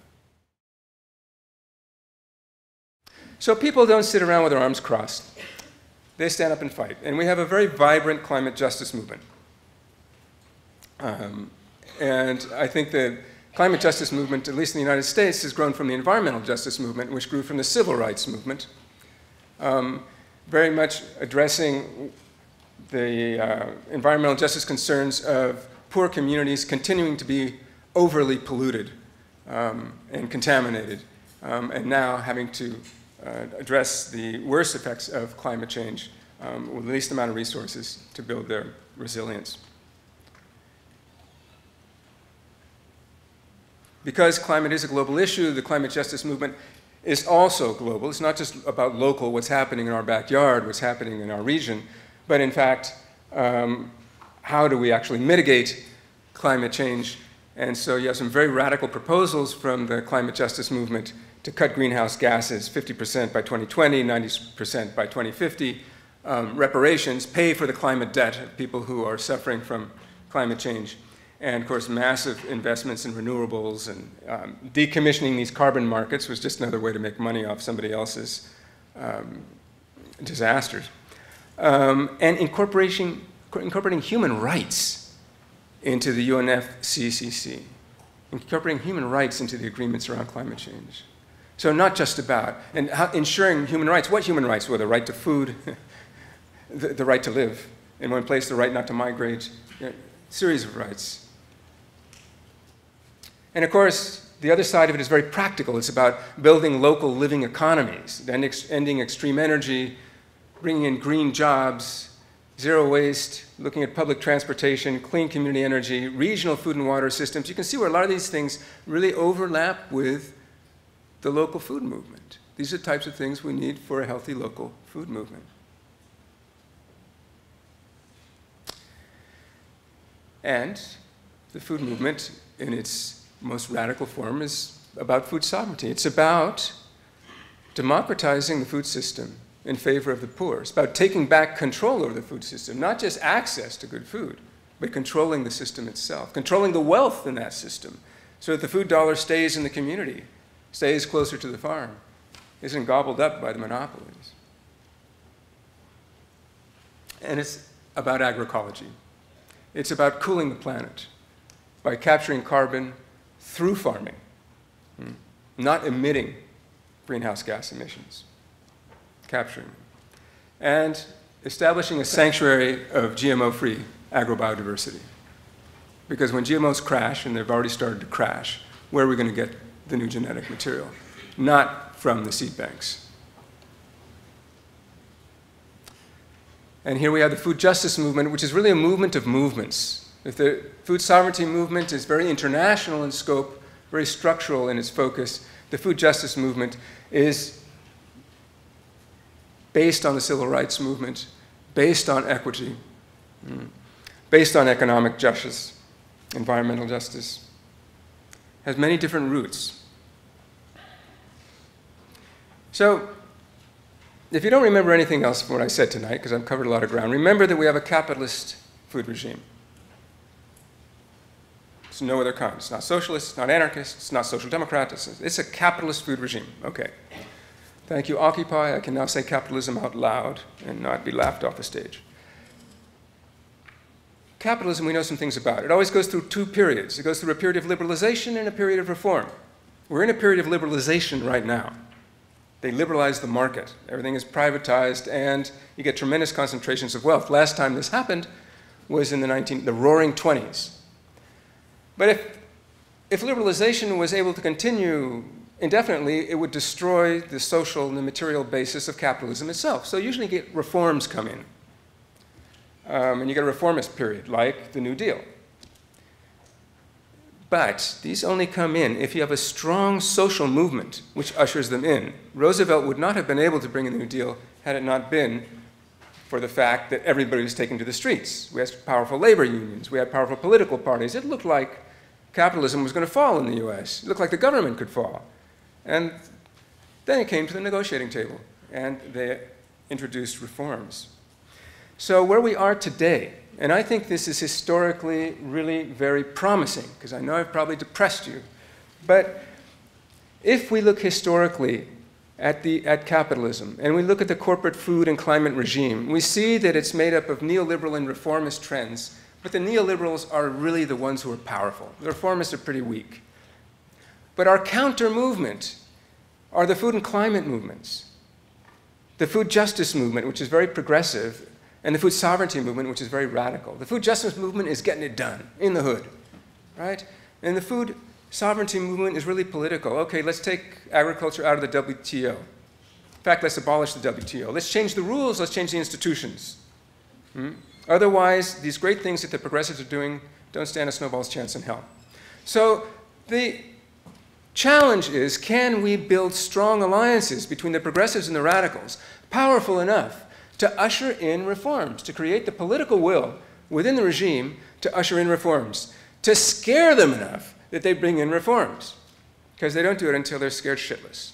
Speaker 3: So people don't sit around with their arms crossed. They stand up and fight. And we have a very vibrant climate justice movement. And I think the climate justice movement, at least in the United States, has grown from the environmental justice movement, which grew from the civil rights movement, very much addressing the environmental justice concerns of poor communities continuing to be overly polluted and contaminated, and now having to address the worst effects of climate change with the least amount of resources to build their resilience. Because climate is a global issue, the climate justice movement is also global. It's not just about local, what's happening in our backyard, what's happening in our region, but in fact, how do we actually mitigate climate change? And so you have some very radical proposals from the climate justice movement to cut greenhouse gases 50% by 2020, 90% by 2050, reparations, pay for the climate debt of people who are suffering from climate change, and of course massive investments in renewables, and decommissioning these carbon markets was just another way to make money off somebody else's disasters. And incorporating human rights into the UNFCCC, incorporating human rights into the agreements around climate change. So not just about, and ensuring human rights. What human rights? Well, the right to food, the right to live in one place, the right not to migrate, series of rights. And of course, the other side of it is very practical. It's about building local living economies, ending extreme energy, bringing in green jobs, zero waste, looking at public transportation, clean community energy, regional food and water systems. You can see where a lot of these things really overlap with the local food movement. These are the types of things we need for a healthy local food movement. And the food movement, in its most radical form, is about food sovereignty. It's about democratizing the food system in favor of the poor. It's about taking back control over the food system, not just access to good food, but controlling the system itself, controlling the wealth in that system, so that the food dollar stays in the community, stays closer to the farm, isn't gobbled up by the monopolies. And it's about agroecology. It's about cooling the planet by capturing carbon through farming, not emitting greenhouse gas emissions, capturing them, and establishing a sanctuary of GMO-free agrobiodiversity. Because when GMOs crash, and they've already started to crash, where are we going to get the new genetic material? Not from the seed banks. And here we have the food justice movement, which is really a movement of movements. If the food sovereignty movement is very international in scope, very structural in its focus, the food justice movement is based on the civil rights movement, based on equity, based on economic justice, environmental justice, has many different roots. So, if you don't remember anything else from what I said tonight, because I've covered a lot of ground, remember that we have a capitalist food regime. It's no other kind. It's not socialist, it's not anarchist, it's not social democrat, it's a capitalist food regime. Okay. Thank you, Occupy. I can now say capitalism out loud and not be laughed off the stage. Capitalism, we know some things about. It always goes through two periods. It goes through a period of liberalization and a period of reform. We're in a period of liberalization right now. They liberalize the market. Everything is privatized, and you get tremendous concentrations of wealth. Last time this happened was in the roaring 20s. But if liberalization was able to continue indefinitely, it would destroy the social and the material basis of capitalism itself. So usually you get reforms come in. And you get a reformist period, like the New Deal. But these only come in if you have a strong social movement which ushers them in. Roosevelt would not have been able to bring in the New Deal had it not been for the fact that everybody was taken to the streets. We had powerful labor unions. We had powerful political parties. It looked like capitalism was going to fall in the US. It looked like the government could fall. And then it came to the negotiating table, and they introduced reforms. So where we are today, and I think this is historically really very promising, because I know I've probably depressed you, but if we look historically at capitalism, and we look at the corporate food and climate regime, we see that it's made up of neoliberal and reformist trends, but the neoliberals are really the ones who are powerful. The reformists are pretty weak. But our counter movement are the food and climate movements, the food justice movement, which is very progressive, and the food sovereignty movement, which is very radical. The food justice movement is getting it done in the hood, right? And the food sovereignty movement is really political. Okay, let's take agriculture out of the WTO. In fact, let's abolish the WTO. Let's change the rules, let's change the institutions. Otherwise, these great things that the progressives are doing don't stand a snowball's chance in hell. So the challenge is, can we build strong alliances between the progressives and the radicals, powerful enough to usher in reforms, to create the political will within the regime to usher in reforms, to scare them enough that they bring in reforms, because they don't do it until they're scared shitless.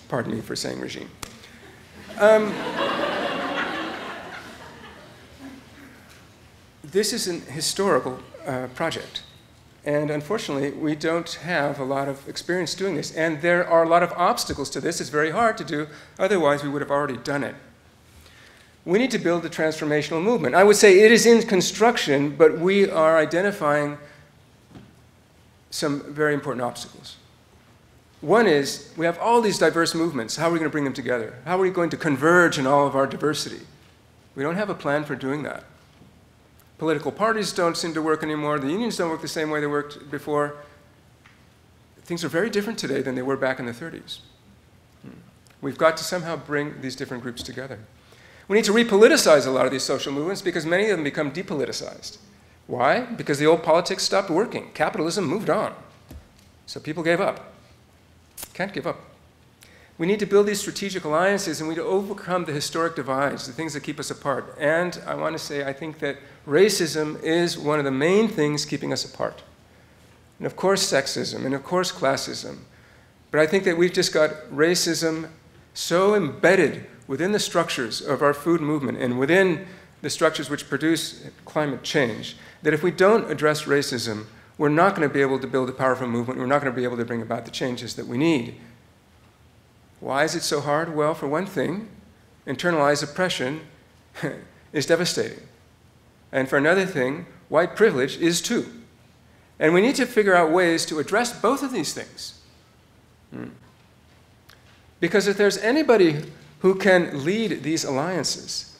Speaker 3: Pardon me for saying regime. This is an historical project. And unfortunately, we don't have a lot of experience doing this. And there are a lot of obstacles to this. It's very hard to do. Otherwise, we would have already done it. We need to build a transformational movement. I would say it is in construction, but we are identifying some very important obstacles. One is, we have all these diverse movements. How are we going to bring them together? How are we going to converge in all of our diversity? We don't have a plan for doing that. Political parties don't seem to work anymore. The unions don't work the same way they worked before. Things are very different today than they were back in the 30s. We've got to somehow bring these different groups together. We need to repoliticize a lot of these social movements because many of them become depoliticized. Why? Because the old politics stopped working. Capitalism moved on. So people gave up. Can't give up. We need to build these strategic alliances, and we need to overcome the historic divides, the things that keep us apart. And I want to say, I think that racism is one of the main things keeping us apart. And of course, sexism, and of course, classism. But I think that we've just got racism so embedded within the structures of our food movement and within the structures which produce climate change, that if we don't address racism, we're not going to be able to build a powerful movement. We're not going to be able to bring about the changes that we need. Why is it so hard? Well, for one thing, internalized oppression is devastating. And for another thing, white privilege is too. And we need to figure out ways to address both of these things. Because if there's anybody who can lead these alliances,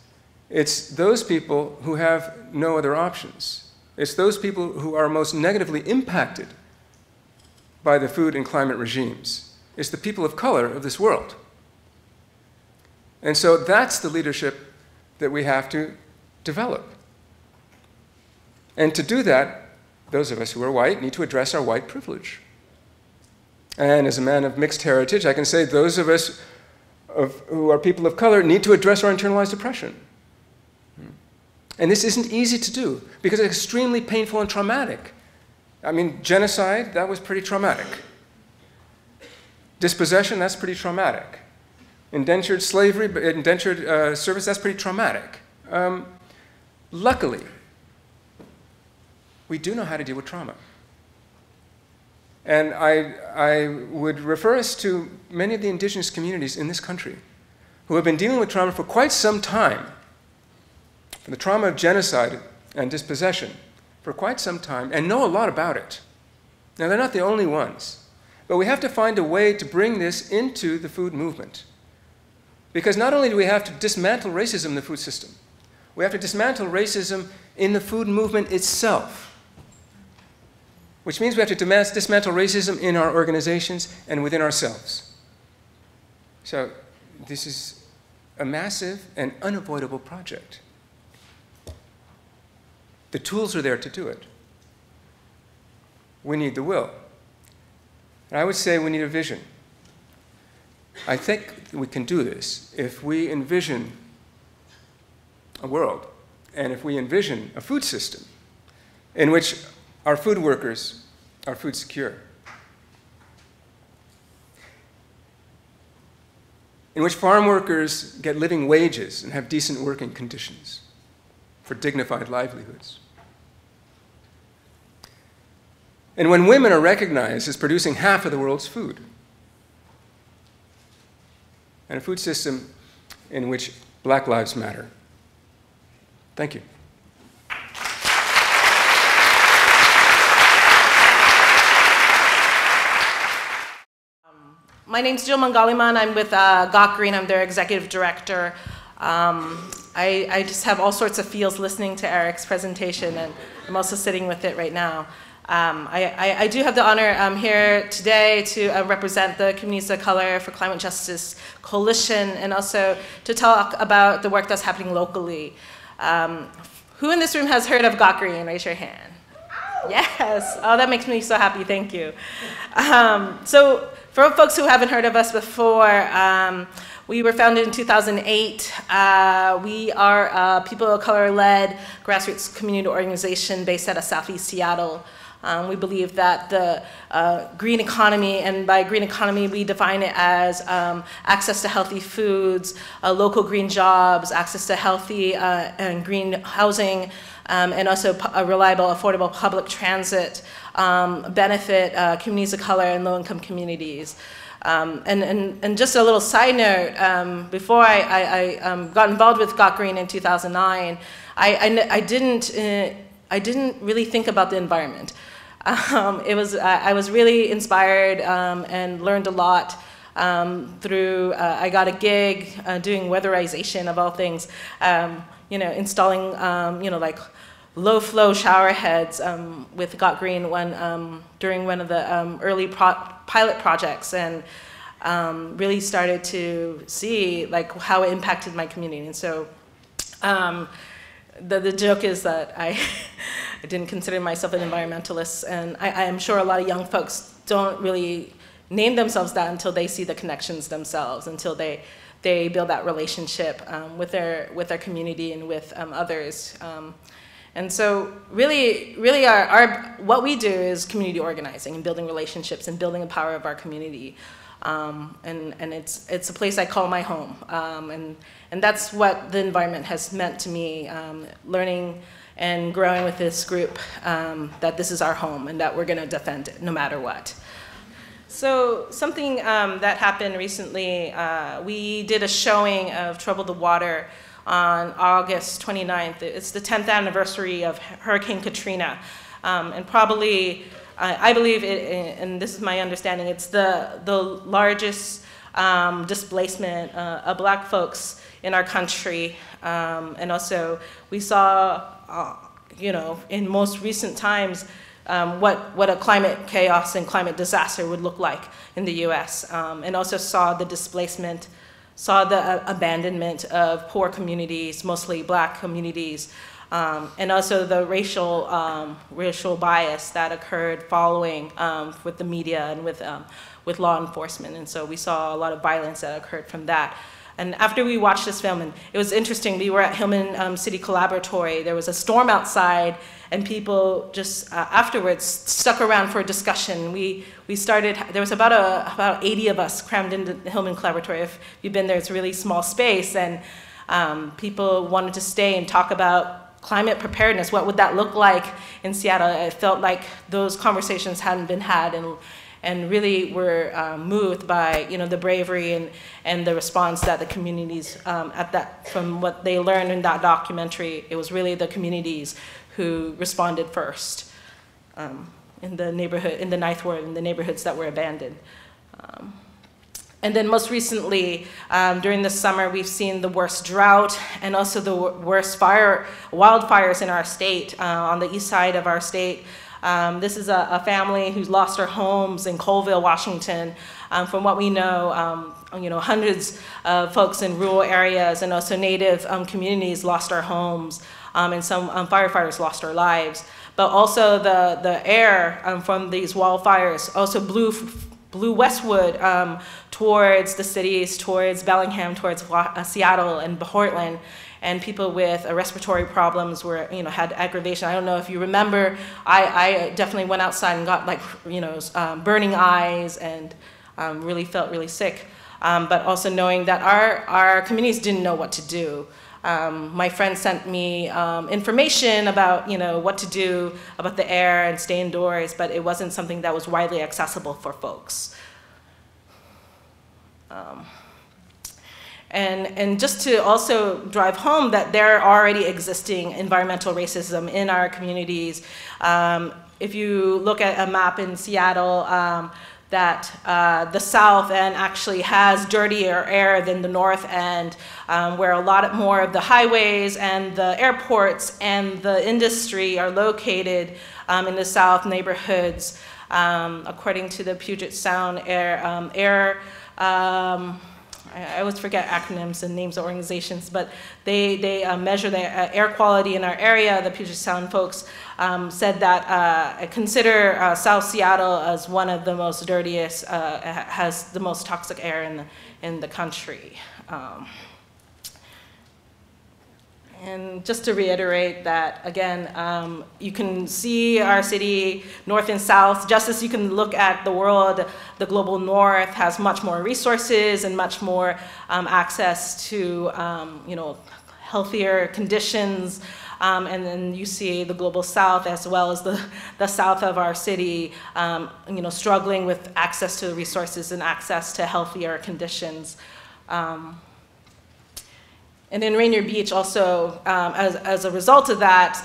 Speaker 3: it's those people who have no other options. It's those people who are most negatively impacted by the food and climate regimes. It's the people of color of this world. And so that's the leadership that we have to develop. And to do that, those of us who are white need to address our white privilege. And as a man of mixed heritage, I can say those of us who are people of color need to address our internalized oppression. And this isn't easy to do because it's extremely painful and traumatic. I mean, genocide, that was pretty traumatic. Dispossession, that's pretty traumatic. Indentured slavery, indentured service, that's pretty traumatic. Luckily, we do know how to deal with trauma. And I would refer us to many of the indigenous communities in this country who have been dealing with trauma for quite some time, the trauma of genocide and dispossession for quite some time, and know a lot about it. Now, they're not the only ones, but we have to find a way to bring this into the food movement. Because not only do we have to dismantle racism in the food system, we have to dismantle racism in the food movement itself, which means we have to dismantle racism in our organizations and within ourselves. So this is a massive and unavoidable project. The tools are there to do it. We need the will. And I would say we need a vision. I think we can do this if we envision a world, and if we envision a food system in which our food workers are food secure, in which farm workers get living wages and have decent working conditions for dignified livelihoods, and when women are recognized as producing half of the world's food, and a food system in which Black lives matter. Thank you.
Speaker 4: My name's Jill Mangaliman. I'm with CAGJ UW. I'm their executive director. I just have all sorts of feels listening to Eric's presentation, and I'm also sitting with it right now. I do have the honor here today to represent the Communities of Color for Climate Justice Coalition, and also to talk about the work that's happening locally. Who in this room has heard of CAGJ UW? Raise your hand. Yes. Oh, that makes me so happy. Thank you. So for folks who haven't heard of us before, we were founded in 2008. We are a people of color-led grassroots community organization based out of Southeast Seattle. We believe that the green economy, and by green economy we define it as access to healthy foods, local green jobs, access to healthy and green housing, and also a reliable, affordable public transit benefit communities of color and low-income communities. And just a little side note, before I got involved with CAGJ UW in 2009, I didn't really think about the environment. I was really inspired and learned a lot through, I got a gig doing weatherization of all things, installing, like low flow shower heads with CAGJ UW during one of the early pilot projects, and really started to see like how it impacted my community. And so the joke is that I didn't consider myself an environmentalist, and I am sure a lot of young folks don't really name themselves that until they see the connections themselves, until they build that relationship with their community and with others. And so really what we do is community organizing and building relationships and building the power of our community. And it's a place I call my home. And that's what the environment has meant to me, learning and growing with this group, that this is our home and that we're gonna defend it no matter what. So something that happened recently, we did a showing of Trouble the Water on August 29th. It's the 10th anniversary of Hurricane Katrina. And probably, I believe, and this is my understanding, it's the largest displacement of Black folks in our country. And also, we saw, in most recent times, what a climate chaos and climate disaster would look like in the US, and also saw the displacement, saw the abandonment of poor communities, mostly Black communities, and also the racial bias that occurred following with the media and with law enforcement. And so we saw a lot of violence that occurred from that. And after we watched this film, and it was interesting, we were at Hillman City Collaboratory, there was a storm outside, and people just afterwards stuck around for a discussion. We started, there was about 80 of us crammed into the Hillman Collaboratory. If you've been there, it's a really small space, and people wanted to stay and talk about climate preparedness, what would that look like in Seattle? It felt like those conversations hadn't been had, and really were moved by the bravery and the response that the communities from what they learned in that documentary. It was really the communities who responded first in the neighborhood, in the Ninth Ward, in the neighborhoods that were abandoned. And then most recently, during the summer, we've seen the worst drought and also the worst wildfires in our state, on the east side of our state. This is a family who's lost their homes in Colville, Washington. From what we know, hundreds of folks in rural areas and also Native communities lost their homes, and some firefighters lost their lives. But also the air from these wildfires also blew westward towards the cities, towards Bellingham, towards Seattle and Portland. And people with respiratory problems had aggravation. I don't know if you remember, I definitely went outside and got burning eyes and really felt really sick. But also knowing that our communities didn't know what to do. My friend sent me information about what to do about the air and stay indoors, but it wasn't something that was widely accessible for folks. And just to also drive home that there are already existing environmental racism in our communities. If you look at a map in Seattle, that the South End actually has dirtier air than the North End, where a lot more of the highways and the airports and the industry are located in the South neighborhoods. According to the Puget Sound I always forget acronyms and names of organizations, but they measure the air quality in our area. The Puget Sound folks said that consider South Seattle as one of the most dirtiest, has the most toxic air in the country. And just to reiterate that, again, you can see our city north and south, just as you can look at the world, the global north has much more resources and much more access to healthier conditions. And then you see the global south as well as the south of our city, struggling with access to the resources and access to healthier conditions. And in Rainier Beach also, as a result of that,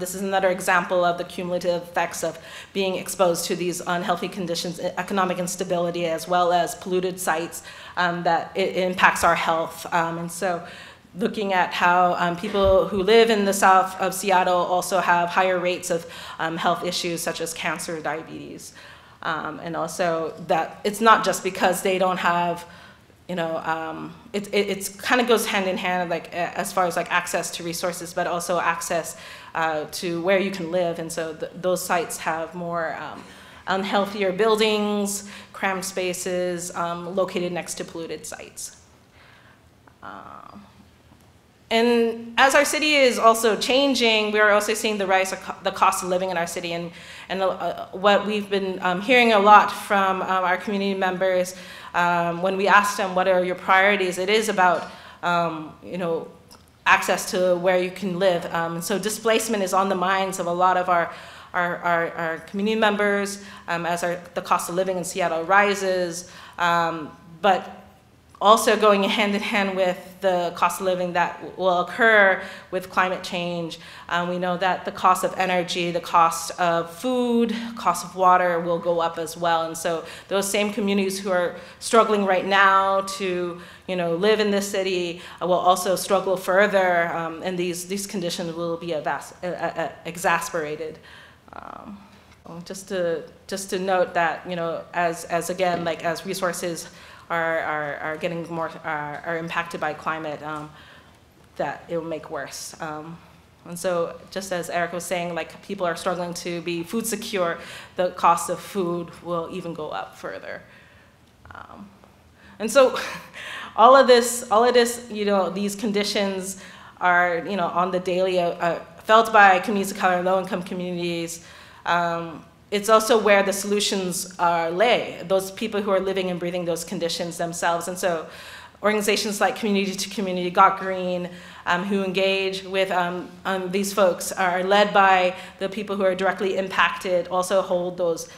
Speaker 4: this is another example of the cumulative effects of being exposed to these unhealthy conditions, economic instability, as well as polluted sites, that it impacts our health. And so looking at how people who live in the south of Seattle also have higher rates of health issues such as cancer, diabetes. And also that it's not just because they don't have it kind of goes hand in hand, as far as access to resources, but also access to where you can live. And so those sites have more unhealthier buildings, cramped spaces, located next to polluted sites. And as our city is also changing, we are also seeing the rise of the cost of living in our city. And what we've been hearing a lot from our community members, when we ask them what are your priorities, it is about access to where you can live. And so displacement is on the minds of a lot of our community members as the cost of living in Seattle rises, but also going hand in hand with the cost of living that will occur with climate change. We know that the cost of energy, the cost of food, cost of water will go up as well. And so those same communities who are struggling right now to live in this city will also struggle further, and these conditions will be exacerbated. Just to note that, as again, as resources are getting more, are impacted by climate, that it will make worse. And so just as Eric was saying, people are struggling to be food secure, the cost of food will even go up further. And so all of this, these conditions are, on the daily, felt by communities of color, low-income communities. It's also where the solutions lay, those people who are living and breathing those conditions themselves. And so organizations like Community to Community Got Green, who engage with these folks, are led by the people who are directly impacted, also hold those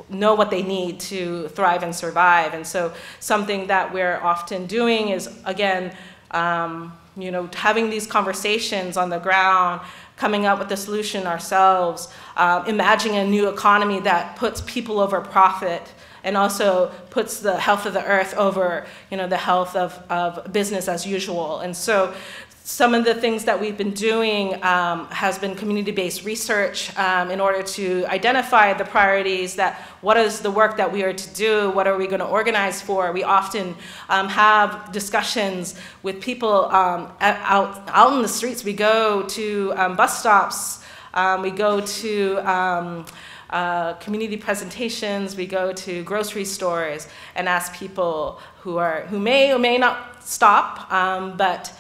Speaker 4: know what they need to thrive and survive. And so something that we're often doing is, again, having these conversations on the ground, coming up with a solution ourselves, imagining a new economy that puts people over profit and also puts the health of the earth over the health of business as usual. And so some of the things that we've been doing has been community-based research in order to identify the priorities, that what is the work that we are to do, what are we going to organize for. We often have discussions with people out in the streets. We go to bus stops, we go to community presentations, we go to grocery stores and ask people who may or may not stop, but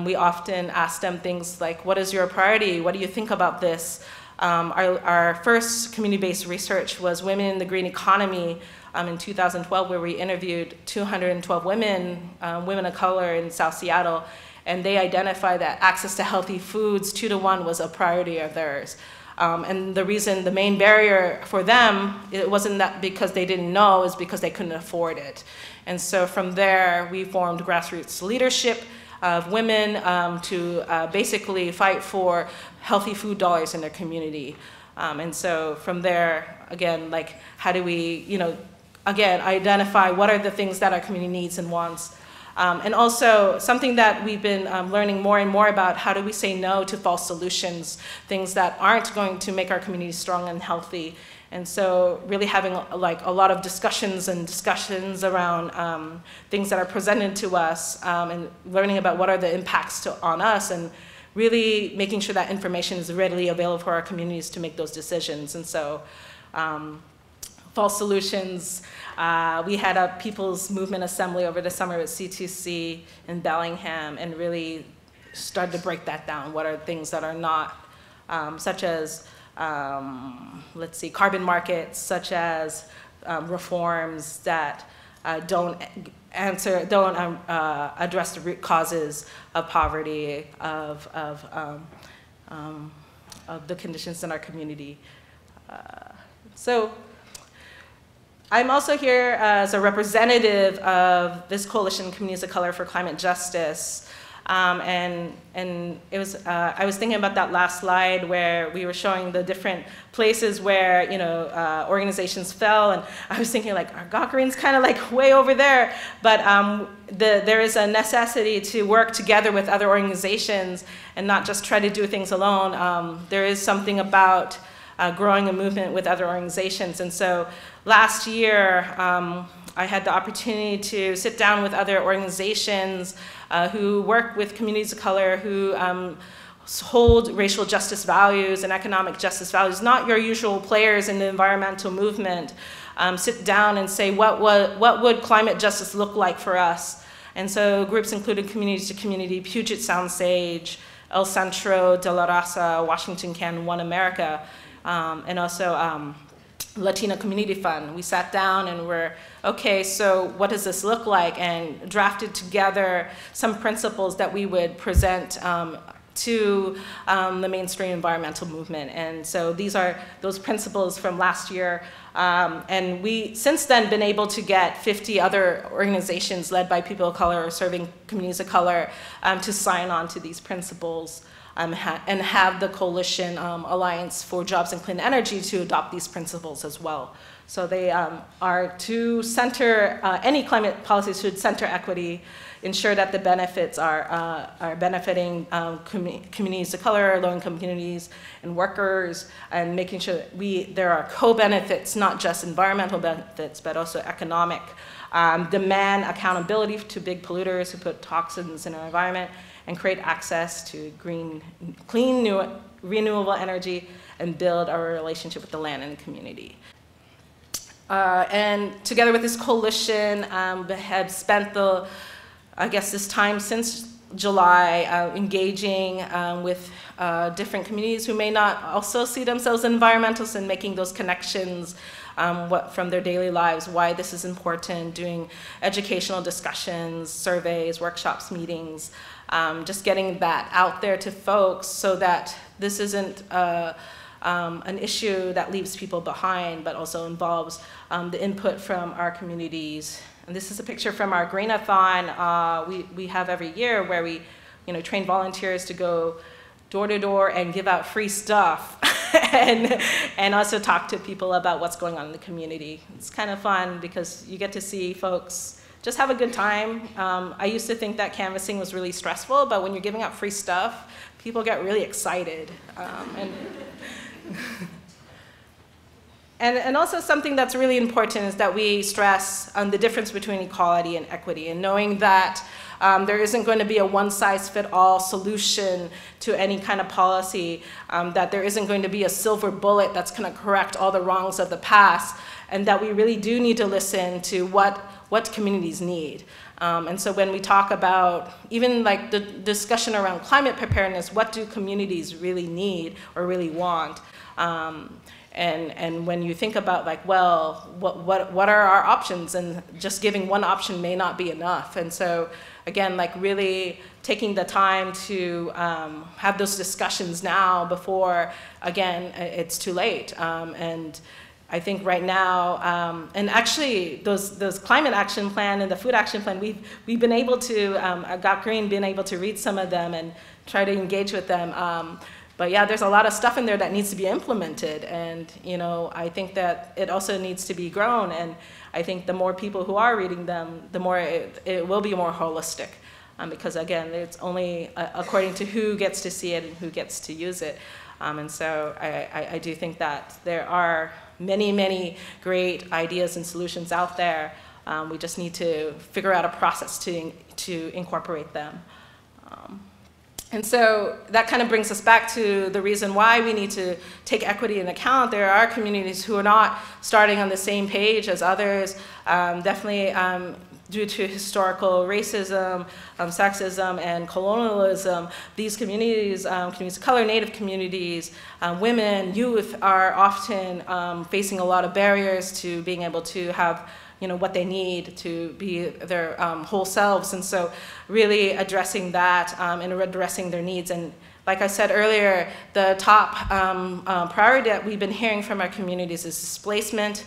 Speaker 4: we often ask them things like, what is your priority? What do you think about this? Our first community-based research was Women in the Green Economy in 2012, where we interviewed 212 women of color in South Seattle, and they identified that access to healthy foods 2-to-1 was a priority of theirs. And the main barrier for them, it wasn't that because they didn't know, it was because they couldn't afford it. And so from there, we formed grassroots leadership of women to basically fight for healthy food dollars in their community. And so from there, again, how do we, again, identify what are the things that our community needs and wants. And also something that we've been learning more and more about, how do we say no to false solutions, things that aren't going to make our community strong and healthy. And so really having a lot of discussions around things that are presented to us, and learning about what are the impacts on us, and really making sure that information is readily available for our communities to make those decisions. And so false solutions, we had a People's Movement Assembly over the summer at C2C in Bellingham, and really started to break that down. What are things that are not, such as carbon markets, such as reforms that don't address the root causes of poverty, of the conditions in our community. So I'm also here as a representative of this coalition, Communities of Color for Climate Justice. And it was, I was thinking about that last slide where we were showing the different places where, organizations fell, and I was thinking our Got Green's kind of way over there, but there is a necessity to work together with other organizations and not just try to do things alone. There is something about growing a movement with other organizations. And so last year, I had the opportunity to sit down with other organizations who work with communities of color, who hold racial justice values and economic justice values, not your usual players in the environmental movement. Sit down and say, what would climate justice look like for us? And so groups included Community to Community, Puget Sound Sage, El Centro, De La Raza, Washington Can, One America, and also Latino Community Fund. We sat down and we're, okay, so what does this look like? And drafted together some principles that we would present to the mainstream environmental movement. And so these are those principles from last year. And we, since then, been able to get 50 other organizations led by people of color or serving communities of color to sign on to these principles. And have the Coalition Alliance for Jobs and Clean Energy to adopt these principles as well. So they are to center, any climate policies should center equity, ensure that the benefits are benefiting communities of color, low-income communities, and workers, and making sure that there are co-benefits, not just environmental benefits, but also economic. Demand accountability to big polluters who put toxins in our environment, and create access to clean, renewable energy, and build our relationship with the land and the community. And together with this coalition, have spent this time since July engaging with different communities who may not also see themselves as environmentalists, and making those connections from their daily lives, why this is important, doing educational discussions, surveys, workshops, meetings, just getting that out there to folks so that this isn't an issue that leaves people behind, but also involves the input from our communities. And this is a picture from our Green-a-thon we have every year, where we train volunteers to go door to door and give out free stuff and also talk to people about what's going on in the community. It's kind of fun because you get to see folks just have a good time. I used to think that canvassing was really stressful, but when you're giving out free stuff, people get really excited. And also something that's really important is that we stress on the difference between equality and equity, and knowing that there isn't going to be a one-size-fits-all solution to any kind of policy, that there isn't going to be a silver bullet that's going to correct all the wrongs of the past, and that we really do need to listen to what communities need. And so when we talk about even like the discussion around climate preparedness, what do communities really need or really want? And when you think about like, well, what are our options? And just giving one option may not be enough. And so again, like really taking the time to have those discussions now before, again, it's too late. And I think right now, and actually those climate action plan and the food action plan, we've been able to, Got Green, been able to read some of them and try to engage with them. But yeah, there's a lot of stuff in there that needs to be implemented, and I think that it also needs to be grown, and I think the more people who are reading them, the more it will be more holistic, because again, it's only according to who gets to see it and who gets to use it. And so I do think that there are many, many great ideas and solutions out there. We just need to figure out a process to incorporate them. And so that kind of brings us back to the reason why we need to take equity into account. There are communities who are not starting on the same page as others, definitely due to historical racism, sexism, and colonialism. These communities, communities of color, Native communities, women, youth are often facing a lot of barriers to being able to have what they need to be their whole selves. And so really addressing that and addressing their needs. And like I said earlier, the top priority that we've been hearing from our communities is displacement.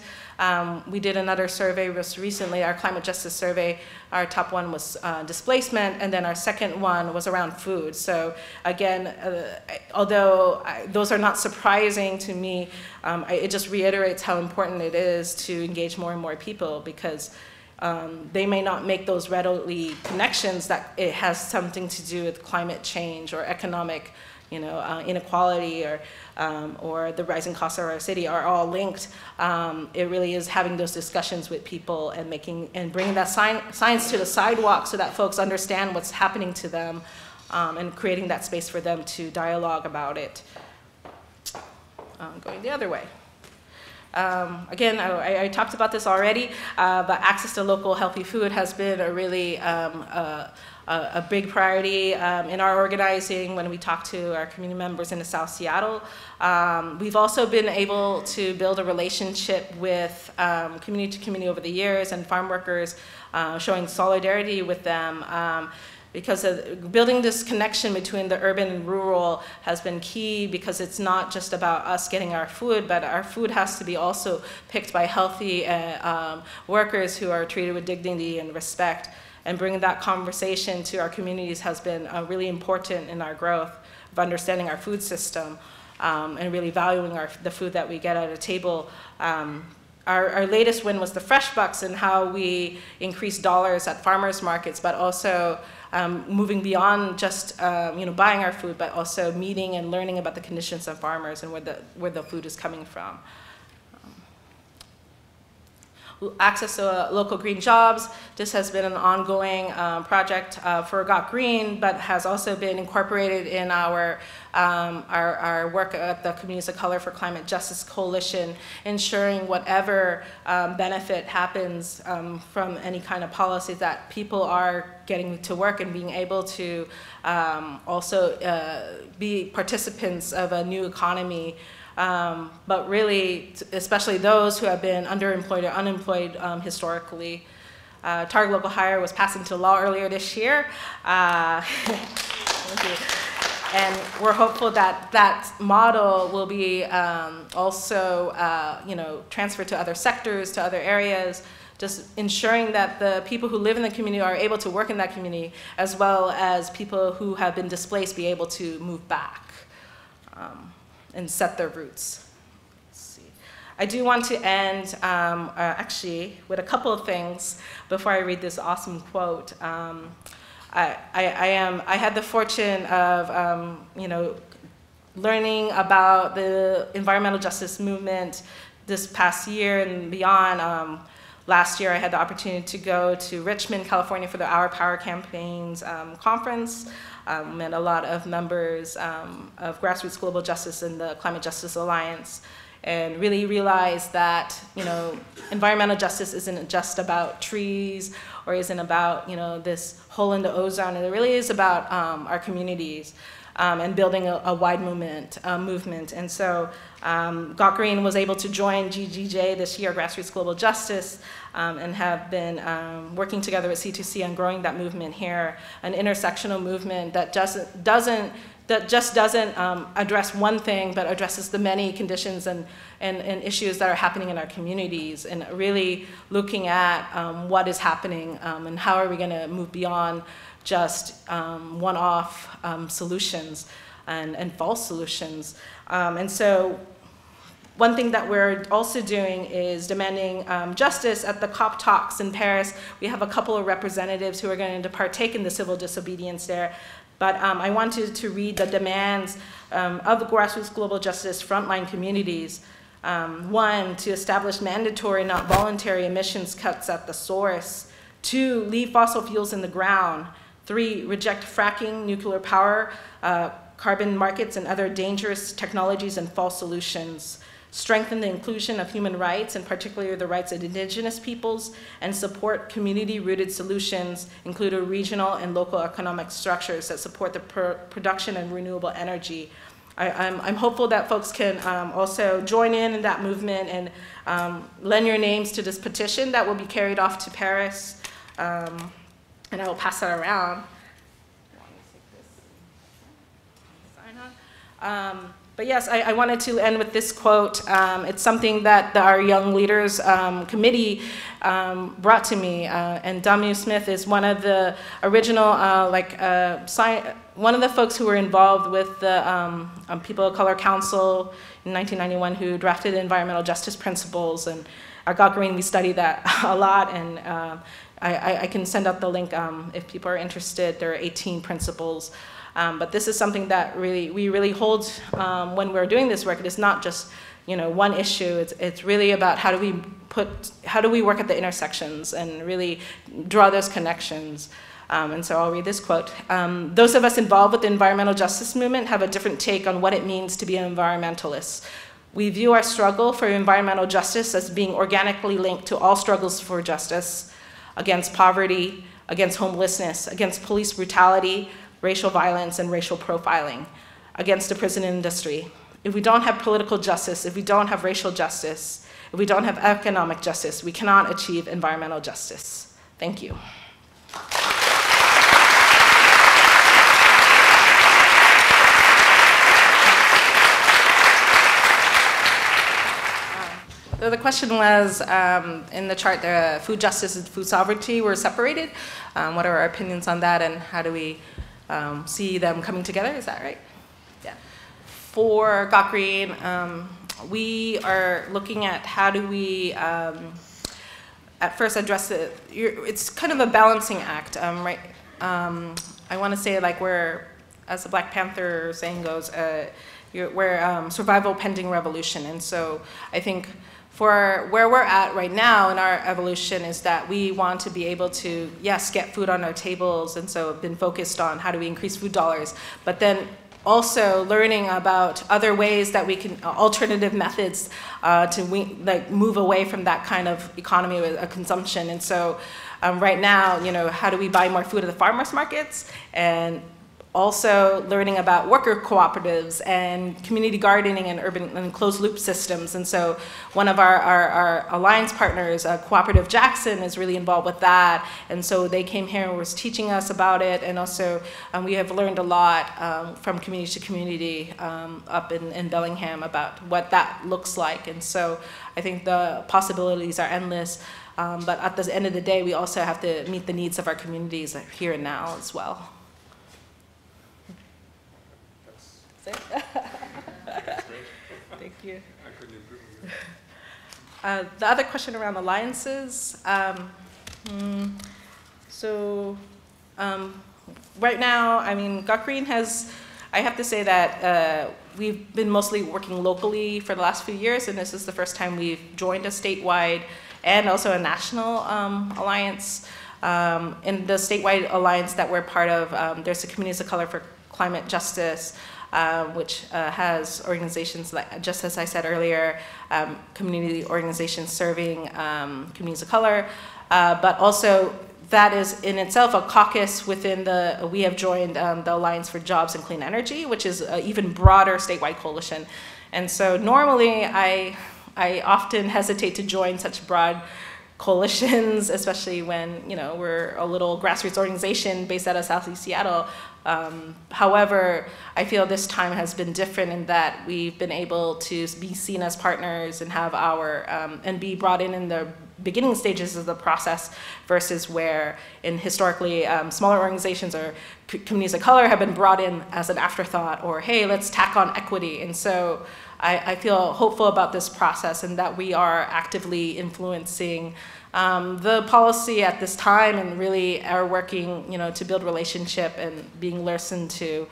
Speaker 4: We did another survey just recently, our climate justice survey. Our top one was displacement, and then our second one was around food. So again, although those are not surprising to me, it just reiterates how important it is to engage more and more people, because they may not make those readily connections that it has something to do with climate change or economic inequality or the rising costs of our city are all linked. It really is having those discussions with people and bringing that science to the sidewalk so that folks understand what's happening to them, and creating that space for them to dialogue about it. Going the other way. Again, I talked about this already, but access to local healthy food has been a really a big priority in our organizing when we talk to our community members in the South Seattle. We've also been able to build a relationship with community to community over the years, and farm workers, showing solidarity with them. Because building this connection between the urban and rural has been key, because it's not just about us getting our food, but our food has to be also picked by healthy workers who are treated with dignity and respect. And bringing that conversation to our communities has been really important in our growth of understanding our food system, and really valuing the food that we get at a table. Our latest win was the Fresh Bucks, and how we increased dollars at farmers markets, but also moving beyond just buying our food, but also meeting and learning about the conditions of farmers and where the food is coming from. Access to local green jobs. This has been an ongoing project for Got Green, but has also been incorporated in our work at the Communities of Color for Climate Justice Coalition, ensuring whatever benefit happens from any kind of policy, that people are getting to work and being able to also be participants of a new economy but really, especially those who have been underemployed or unemployed historically. Target local hire was passed into law earlier this year. Thank you. And we're hopeful that that model will be also transferred to other sectors, to other areas, just ensuring that the people who live in the community are able to work in that community, as well as people who have been displaced be able to move back and set their roots. Let's see. I do want to end actually with a couple of things before I read this awesome quote. I had the fortune of learning about the environmental justice movement this past year and beyond. Last year, I had the opportunity to go to Richmond, California for the Our Power Campaign's conference. Met a lot of members of Grassroots Global Justice and the Climate Justice Alliance, and really realized that environmental justice isn't just about trees or isn't about this hole in the ozone. It really is about our communities and building a wide movement. And so Got Green was able to join GGJ this year, Grassroots Global Justice, and have been working together with C2C on growing that movement here, an intersectional movement that just doesn't address one thing, but addresses the many conditions and issues that are happening in our communities, and really looking at what is happening and how are we going to move beyond just one-off solutions and false solutions. And so one thing that we're also doing is demanding justice at the COP talks in Paris. We have a couple of representatives who are going to partake in the civil disobedience there. But I wanted to read the demands of the Grassroots Global Justice frontline communities. 1, to establish mandatory, not voluntary emissions cuts at the source. 2, leave fossil fuels in the ground. 3, reject fracking, nuclear power, carbon markets, and other dangerous technologies and false solutions. Strengthen the inclusion of human rights, and particularly the rights of indigenous peoples, and support community-rooted solutions, including regional and local economic structures that support the production of renewable energy. I'm hopeful that folks can also join in that movement and lend your names to this petition that will be carried off to Paris. And I will pass that around. But yes, I wanted to end with this quote. It's something that our Young Leaders Committee brought to me. And Damu Smith is one of the original, one of the folks who were involved with the People of Color Council in 1991 who drafted the environmental justice principles. And at Got Green, we studied that a lot. And I can send out the link if people are interested. There are 18 principles. But this is something that we really hold when we're doing this work. It is not just one issue. It's really about how do we work at the intersections and really draw those connections. And so I'll read this quote. Those of us involved with the environmental justice movement have a different take on what it means to be an environmentalist. We view our struggle for environmental justice as being organically linked to all struggles for justice, against poverty, against homelessness, against police brutality, racial violence, and racial profiling, against the prison industry. If we don't have political justice, if we don't have racial justice, if we don't have economic justice, we cannot achieve environmental justice. Thank you. So the question was, in the chart, the food justice and food sovereignty were separated. What are our opinions on that, and how do we see them coming together? Is that right? Yeah. For Got Green, we are looking at how do we, at first address it. It's kind of a balancing act, right? I want to say, like, we're, as the Black Panther saying goes, we're survival pending revolution. And so I think for where we're at right now in our evolution is that we want to be able to, yes, get food on our tables, and so have been focused on how do we increase food dollars, but then also learning about other ways that we can, alternative methods to move away from that kind of economy of consumption. And so right now, how do we buy more food at the farmers markets? And also learning about worker cooperatives and community gardening and urban and closed loop systems. And so one of our alliance partners, Cooperative Jackson, is really involved with that. And so they came here and was teaching us about it. And also we have learned a lot from community to community up in Bellingham about what that looks like. And so I think the possibilities are endless. But at the end of the day, we also have to meet the needs of our communities here and now as well. Thank you. The other question around alliances. Right now, I mean, Gakrin has, I have to say that we've been mostly working locally for the last few years, and this is the first time we've joined a statewide and also a national alliance. In the statewide alliance that we're part of, there's the Communities of Color for Climate Justice, which has organizations like, just as I said earlier, community organizations serving communities of color, but also that is in itself a caucus within the, we have joined the Alliance for Jobs and Clean Energy, which is an even broader statewide coalition. And so normally I often hesitate to join such broad coalitions, especially when, you know, we're a little grassroots organization based out of Southeast Seattle. However, I feel this time has been different in that we've been able to be seen as partners and have our, and be brought in the beginning stages of the process versus where in historically smaller organizations or communities of color have been brought in as an afterthought or, hey, let's tack on equity. And so I feel hopeful about this process and that we are actively influencing the policy at this time and really are working, you know, to build relationship and being listened to.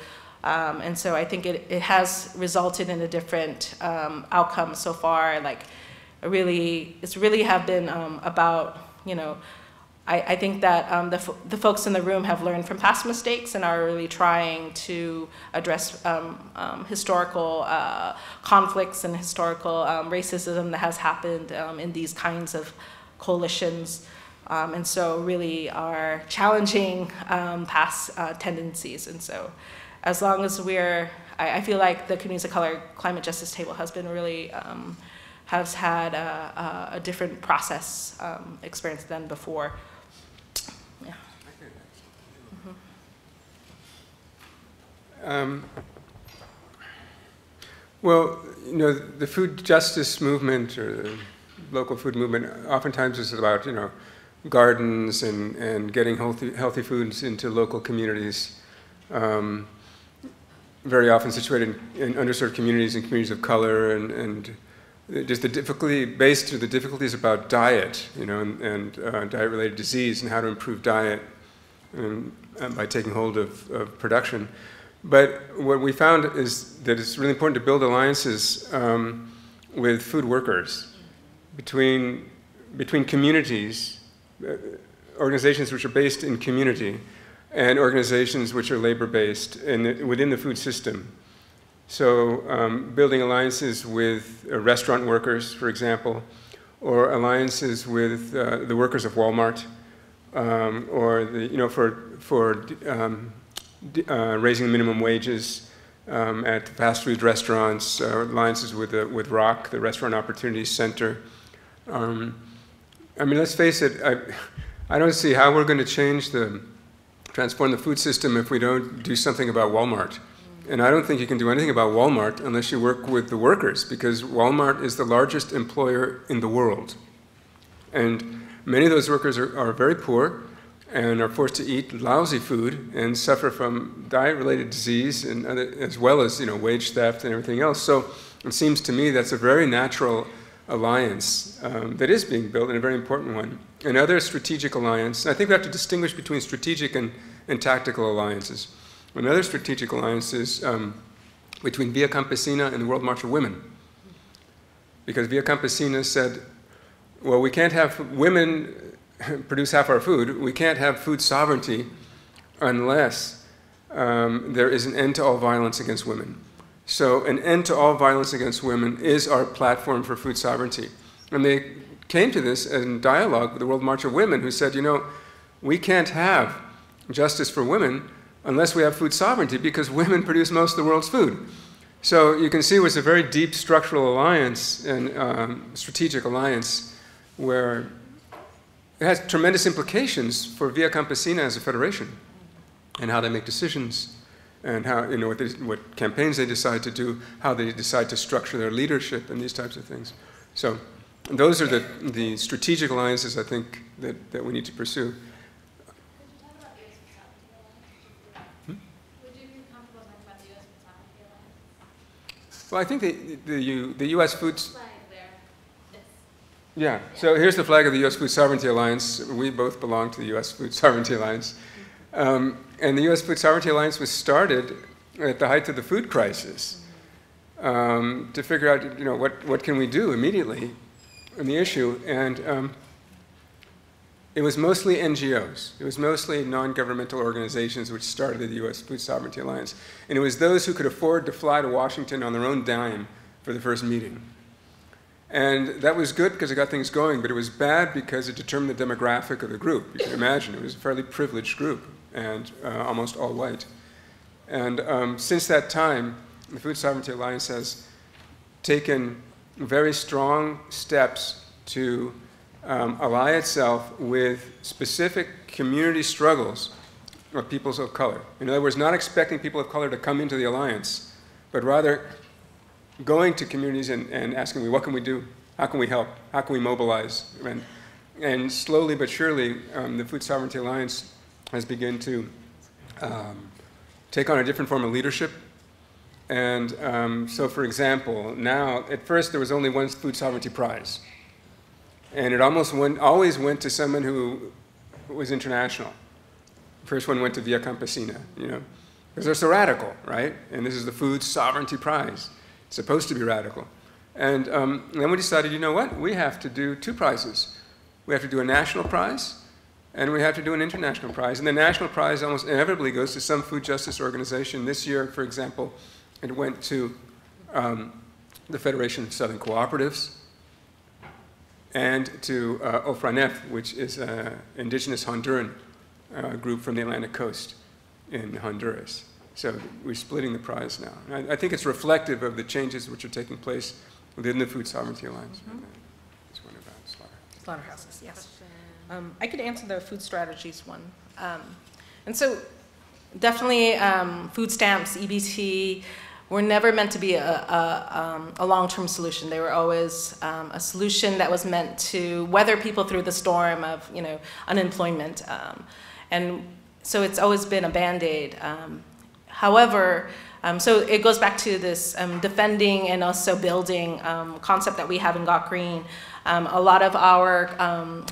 Speaker 4: And so I think it has resulted in a different outcome so far. Like, it's really have been about, you know, I think that the folks in the room have learned from past mistakes and are really trying to address historical conflicts and historical racism that has happened in these kinds of coalitions. And so really are challenging past tendencies. And so as long as I feel like the Communities of Color Climate Justice Table has been really, has had a different process experience than before. Yeah.
Speaker 3: Well, you know, the food justice movement or the local food movement oftentimes is about, you know, gardens and getting healthy foods into local communities, very often situated in underserved communities and communities of color, and just the difficulties about diet, you know, and diet-related disease and how to improve diet by taking hold of production. But what we found is that it's really important to build alliances with food workers between communities, organizations which are based in community, and organizations which are labor-based within the food system. So building alliances with restaurant workers, for example, or alliances with the workers of Walmart, or for raising minimum wages at fast food restaurants, alliances with ROC, the Restaurant Opportunities Center. I mean, let's face it, I don't see how we're going to transform the food system if we don't do something about Walmart. And I don't think you can do anything about Walmart unless you work with the workers, because Walmart is the largest employer in the world. And many of those workers are very poor and are forced to eat lousy food and suffer from diet-related disease, and as well as, you know, wage theft and everything else. So it seems to me that's a very natural alliance that is being built, and a very important one. Another strategic alliance, I think we have to distinguish between strategic and tactical alliances. Another strategic alliance is between Via Campesina and the World March of Women. Because Via Campesina said, well, we can't have women produce half our food. We can't have food sovereignty unless there is an end to all violence against women. So an end to all violence against women is our platform for food sovereignty. And they came to this in dialogue with the World March of Women, who said, you know, we can't have justice for women unless we have food sovereignty, because women produce most of the world's food. So you can see it was a very deep structural alliance and strategic alliance where it has tremendous implications for Via Campesina as a federation and how they make decisions and how, you know, what campaigns they decide to do, how they decide to structure their leadership and these types of things. So those are the strategic alliances, I think, that we need to pursue. Well, I think the U.S. Foods. Yeah, so here's the flag of the U.S. Food Sovereignty Alliance. We both belong to the U.S. Food Sovereignty Alliance. And the U.S. Food Sovereignty Alliance was started at the height of the food crisis to figure out, you know, what can we do immediately on the issue. And it was mostly NGOs. It was mostly non-governmental organizations which started the U.S. Food Sovereignty Alliance. And it was those who could afford to fly to Washington on their own dime for the first meeting. And that was good because it got things going, but it was bad because it determined the demographic of the group. You can imagine, it was a fairly privileged group and almost all white. And since that time, the Food Sovereignty Alliance has taken very strong steps to ally itself with specific community struggles of peoples of color. In other words, not expecting people of color to come into the alliance, but rather going to communities and asking, what can we do? How can we help? How can we mobilize? And slowly but surely, the Food Sovereignty Alliance has begun to take on a different form of leadership. And so, for example, now, at first there was only one Food Sovereignty Prize. And it always went to someone who was international. First one went to Via Campesina, you know, because they're so radical, right? And this is the Food Sovereignty Prize. It's supposed to be radical. And then we decided, you know what? We have to do two prizes. We have to do a national prize, and we have to do an international prize. And the national prize almost inevitably goes to some food justice organization. This year, for example, it went to the Federation of Southern Cooperatives, and to OFRANEF, which is an indigenous Honduran group from the Atlantic coast in Honduras. So we're splitting the prize now. And I think it's reflective of the changes which are taking place within the Food Sovereignty Alliance. Mm-hmm. This one about
Speaker 4: slaughterhouses, yes. I could answer the food strategies one. And so definitely food stamps, EBT, were never meant to be a long-term solution. They were always a solution that was meant to weather people through the storm of, you know, unemployment. And so it's always been a Band-Aid. However, so it goes back to this defending and also building concept that we have in Got Green. A lot of our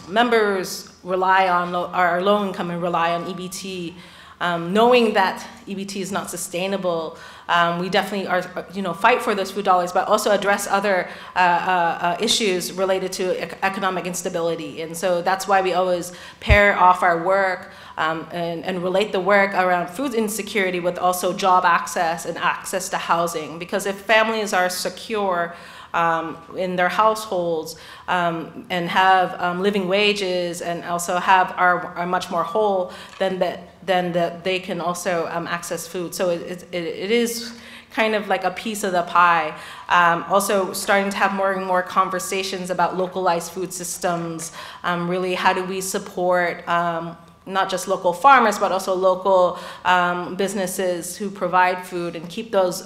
Speaker 4: members rely on our low income and rely on EBT. Knowing that EBT is not sustainable, we definitely are, you know, fight for those food dollars, but also address other issues related to economic instability. And so that's why we always pair off our work and relate the work around food insecurity with also job access and access to housing. Because if families are secure in their households and have living wages and also are much more whole, then they can also access food. So it is kind of like a piece of the pie. Also starting to have more and more conversations about localized food systems. Really, how do we support not just local farmers, but also local businesses who provide food and keep those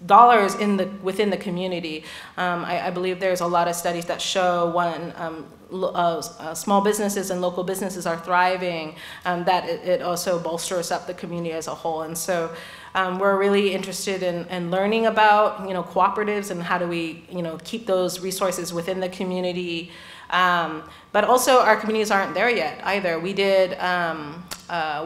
Speaker 4: dollars within the community. I believe there's a lot of studies that show when small businesses and local businesses are thriving, that it also bolsters up the community as a whole. And so we're really interested in learning about, you know, cooperatives and how do we, you know, keep those resources within the community. But also our communities aren't there yet either. We did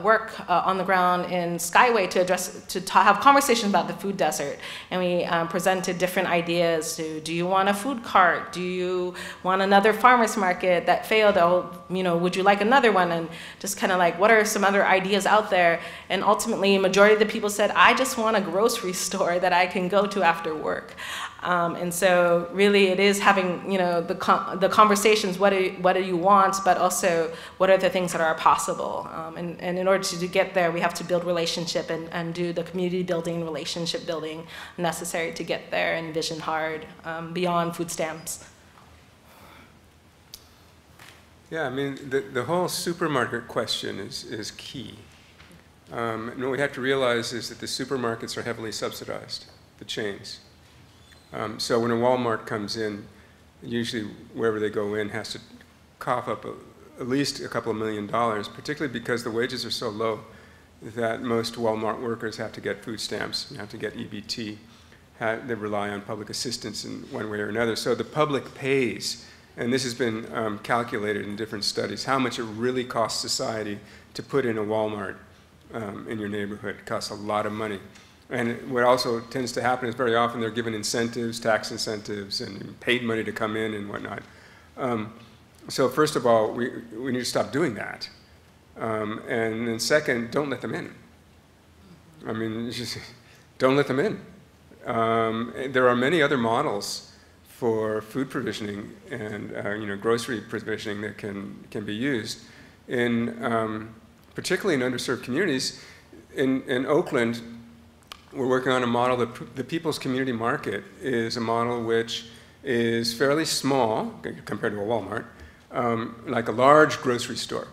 Speaker 4: work on the ground in Skyway to have conversations about the food desert. And we presented different ideas to, do you want a food cart? Do you want another farmer's market that failed? Oh, you know, would you like another one? And just kind of like, what are some other ideas out there? And ultimately, a majority of the people said, I just want a grocery store that I can go to after work. And so really it is having, you know, the conversations, what do you want, but also what are the things that are possible. And in order to get there, we have to build relationship and do the community building, relationship building necessary to get there and vision hard beyond food stamps.
Speaker 3: Yeah, I mean, the whole supermarket question is key. And what we have to realize is that the supermarkets are heavily subsidized, the chains. So when a Walmart comes in, usually wherever they go in has to cough up at least a couple of $1 million, particularly because the wages are so low that most Walmart workers have to get food stamps, have to get EBT, they rely on public assistance in one way or another. So the public pays, and this has been calculated in different studies, how much it really costs society to put in a Walmart in your neighborhood. It costs a lot of money. And what also tends to happen is very often they're given incentives, tax incentives, and paid money to come in and whatnot. So first of all, we need to stop doing that. And then second, don't let them in. I mean, just don't let them in. There are many other models for food provisioning and grocery provisioning that can be used in particularly in underserved communities. In Oakland, we're working on a model that the People's Community Market is a model which is fairly small compared to a Walmart, like a large grocery store.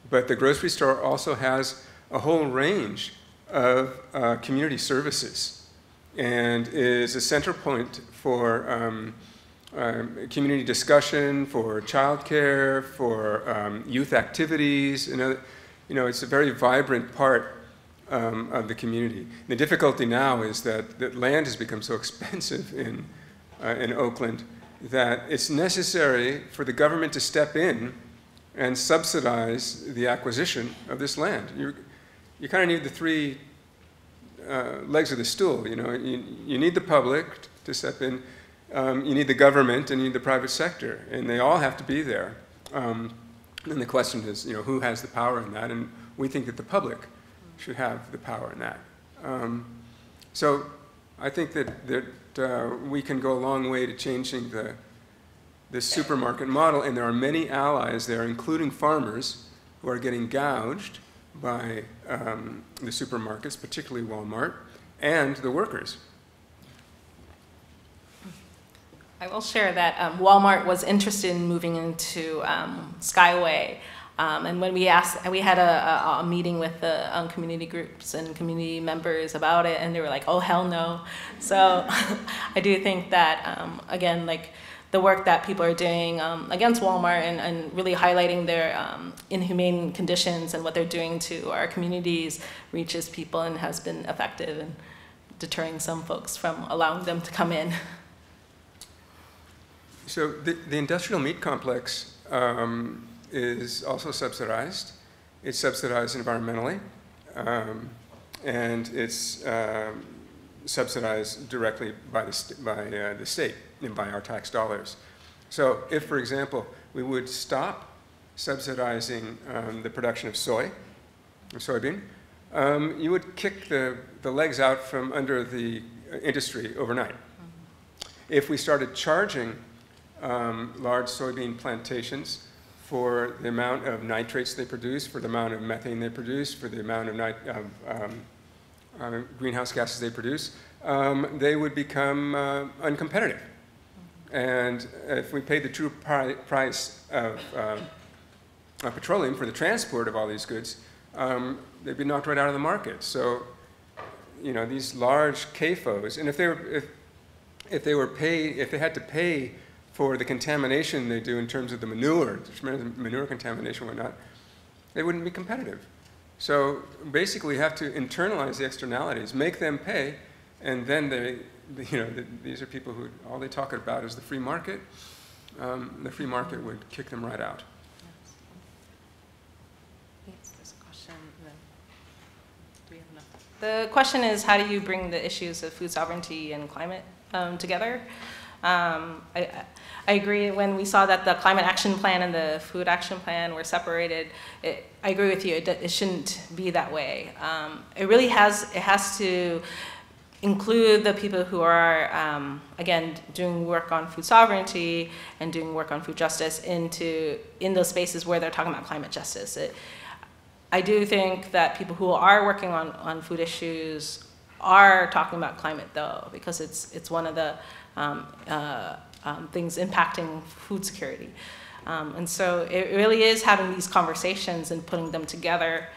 Speaker 3: But the grocery store also has a whole range of community services and is a center point for community discussion, for childcare, for youth activities. It's a very vibrant part of the community. The difficulty now is that land has become so expensive in Oakland that it's necessary for the government to step in and subsidize the acquisition of this land. You kind of need the three legs of the stool. You need the public to step in, you need the government, and you need the private sector, and they all have to be there. And the question is, who has the power in that? And we think that the public should have the power in that. So I think that we can go a long way to changing the supermarket model, and there are many allies there, including farmers, who are getting gouged by the supermarkets, particularly Walmart, and the workers.
Speaker 4: I will share that Walmart was interested in moving into Skyway. And when we had a meeting with the community groups and community members about it, and they were like, oh, hell no. So I do think that, again, like the work that people are doing against Walmart and really highlighting their inhumane conditions and what they're doing to our communities reaches people and has been effective in deterring some folks from allowing them to come in.
Speaker 3: So the industrial meat complex is also subsidized. It's subsidized environmentally, and it's subsidized directly by the state and by our tax dollars. So if, for example, we would stop subsidizing the production of soybean, you would kick the legs out from under the industry overnight. If we started charging large soybean plantations for the amount of nitrates they produce, for the amount of methane they produce, for the amount of greenhouse gases they produce, they would become uncompetitive. And if we paid the true price of petroleum for the transport of all these goods, they'd be knocked right out of the market. So, these large CAFOs, and if they had to pay for the contamination they do in terms of the manure contamination and whatnot, they wouldn't be competitive. So basically you have to internalize the externalities, make them pay, and then these are people who all they talk about is the free market. The free market would kick them right out.
Speaker 4: Yes, there's a question. Do we have enough? The question is, how do you bring the issues of food sovereignty and climate together? I agree. When we saw that the climate action plan and the food action plan were separated, I agree with you. It shouldn't be that way. It has to include the people who are, again, doing work on food sovereignty and doing work on food justice in those spaces where they're talking about climate justice. I do think that people who are working on food issues are talking about climate, though, because it's one of the things impacting food security. And so it really is having these conversations and putting them together.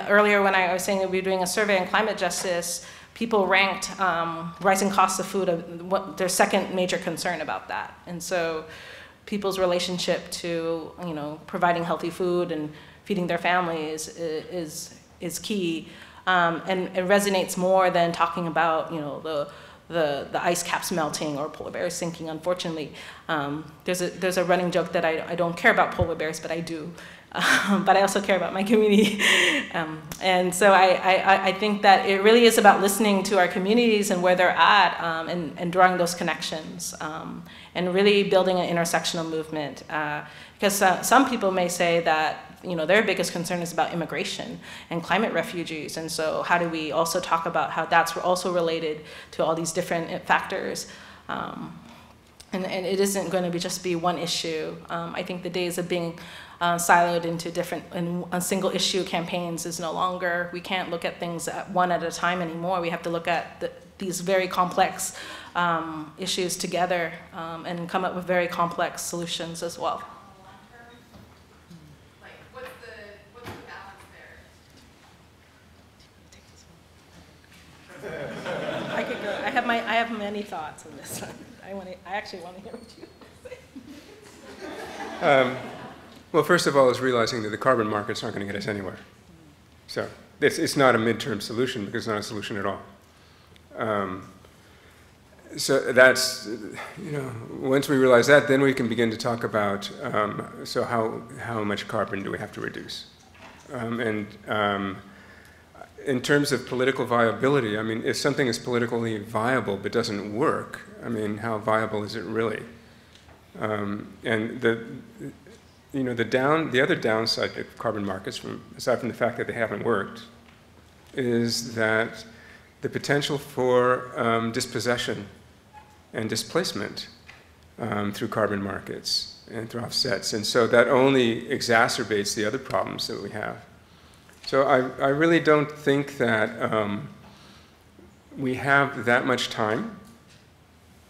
Speaker 4: Earlier when I was saying that we were doing a survey on climate justice, people ranked rising costs of food their second major concern about that. And so people's relationship to providing healthy food and feeding their families is key. And it resonates more than talking about the ice caps melting or polar bears sinking. Unfortunately, there's a running joke that I don't care about polar bears, but I do. But I also care about my community. And so I think that it really is about listening to our communities and where they're at, and drawing those connections, and really building an intersectional movement. Because some people may say that their biggest concern is about immigration and climate refugees. And so how do we also talk about how that's also related to all these different factors? And it isn't going to just be one issue. I think the days of being siloed into different single issue campaigns is no longer. We can't look at things one at a time anymore. We have to look at these very complex issues together, and come up with very complex solutions as well. I have many thoughts on this one. I actually want to hear what you say.
Speaker 3: Well, first of all, is realizing that the carbon markets aren't going to get us anywhere. So it's not a midterm solution, because it's not a solution at all. So that's, once we realize that, then we can begin to talk about, so how much carbon do we have to reduce? In terms of political viability, I mean, if something is politically viable but doesn't work, I mean, how viable is it really? And the other downside of carbon markets, aside from the fact that they haven't worked, is that the potential for dispossession and displacement through carbon markets and through offsets. And so that only exacerbates the other problems that we have. So I really don't think that we have that much time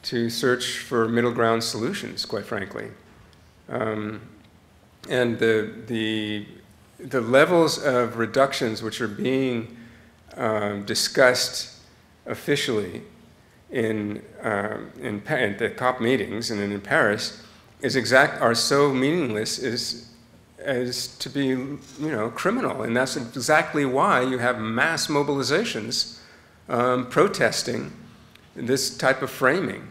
Speaker 3: to search for middle ground solutions, quite frankly. And the levels of reductions which are being discussed officially in the COP meetings and in Paris are so meaningless as to be, criminal. And that's exactly why you have mass mobilizations protesting this type of framing.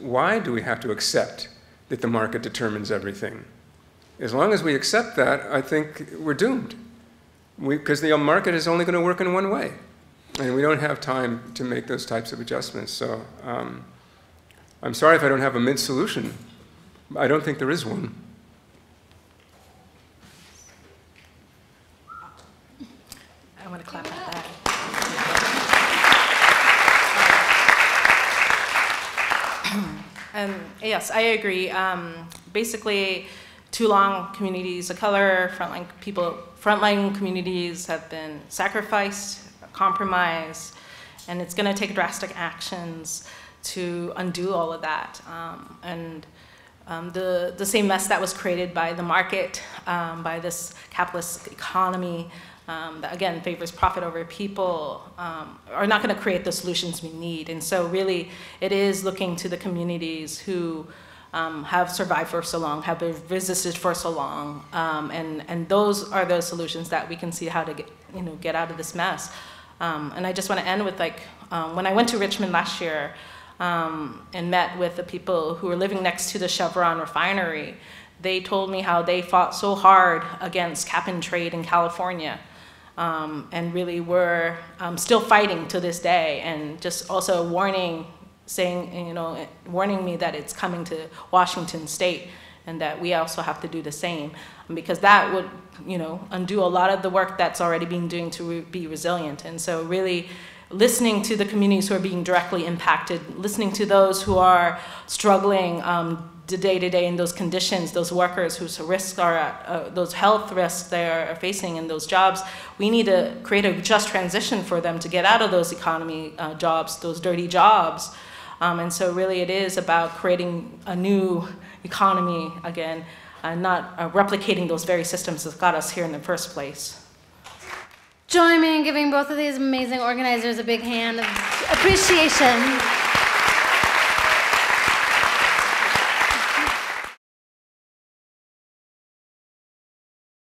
Speaker 3: Why do we have to accept that the market determines everything? As long as we accept that, I think we're doomed. Because the market is only going to work in one way. And we don't have time to make those types of adjustments. So I'm sorry if I don't have a mid-solution. I don't think there is one.
Speaker 4: I want to clap at that. Yes, I agree. Basically, too long communities of color, frontline communities have been sacrificed, compromised, and it's going to take drastic actions to undo all of that. The same mess that was created by the market, by this capitalist economy that again favors profit over people, are not going to create the solutions we need. And so really it is looking to the communities who have survived for so long, have been resisted for so long, and those are the solutions that we can see how to get out of this mess. And I just want to end with when I went to Richmond last year, and met with the people who were living next to the Chevron refinery, they told me how they fought so hard against cap and trade in California, and really were still fighting to this day, and just also warning me that it's coming to Washington State and that we also have to do the same, because that would, you know, undo a lot of the work that's already being doing to be resilient. And so really listening to the communities who are being directly impacted, listening to those who are struggling the day-to-day in those conditions, those workers whose risks are, those health risks they are facing in those jobs. We need to create a just transition for them to get out of those economy jobs, those dirty jobs. And so really it is about creating a new economy again, and not replicating those very systems that got us here in the first place.
Speaker 2: Join me in giving both of these amazing organizers a big hand of appreciation.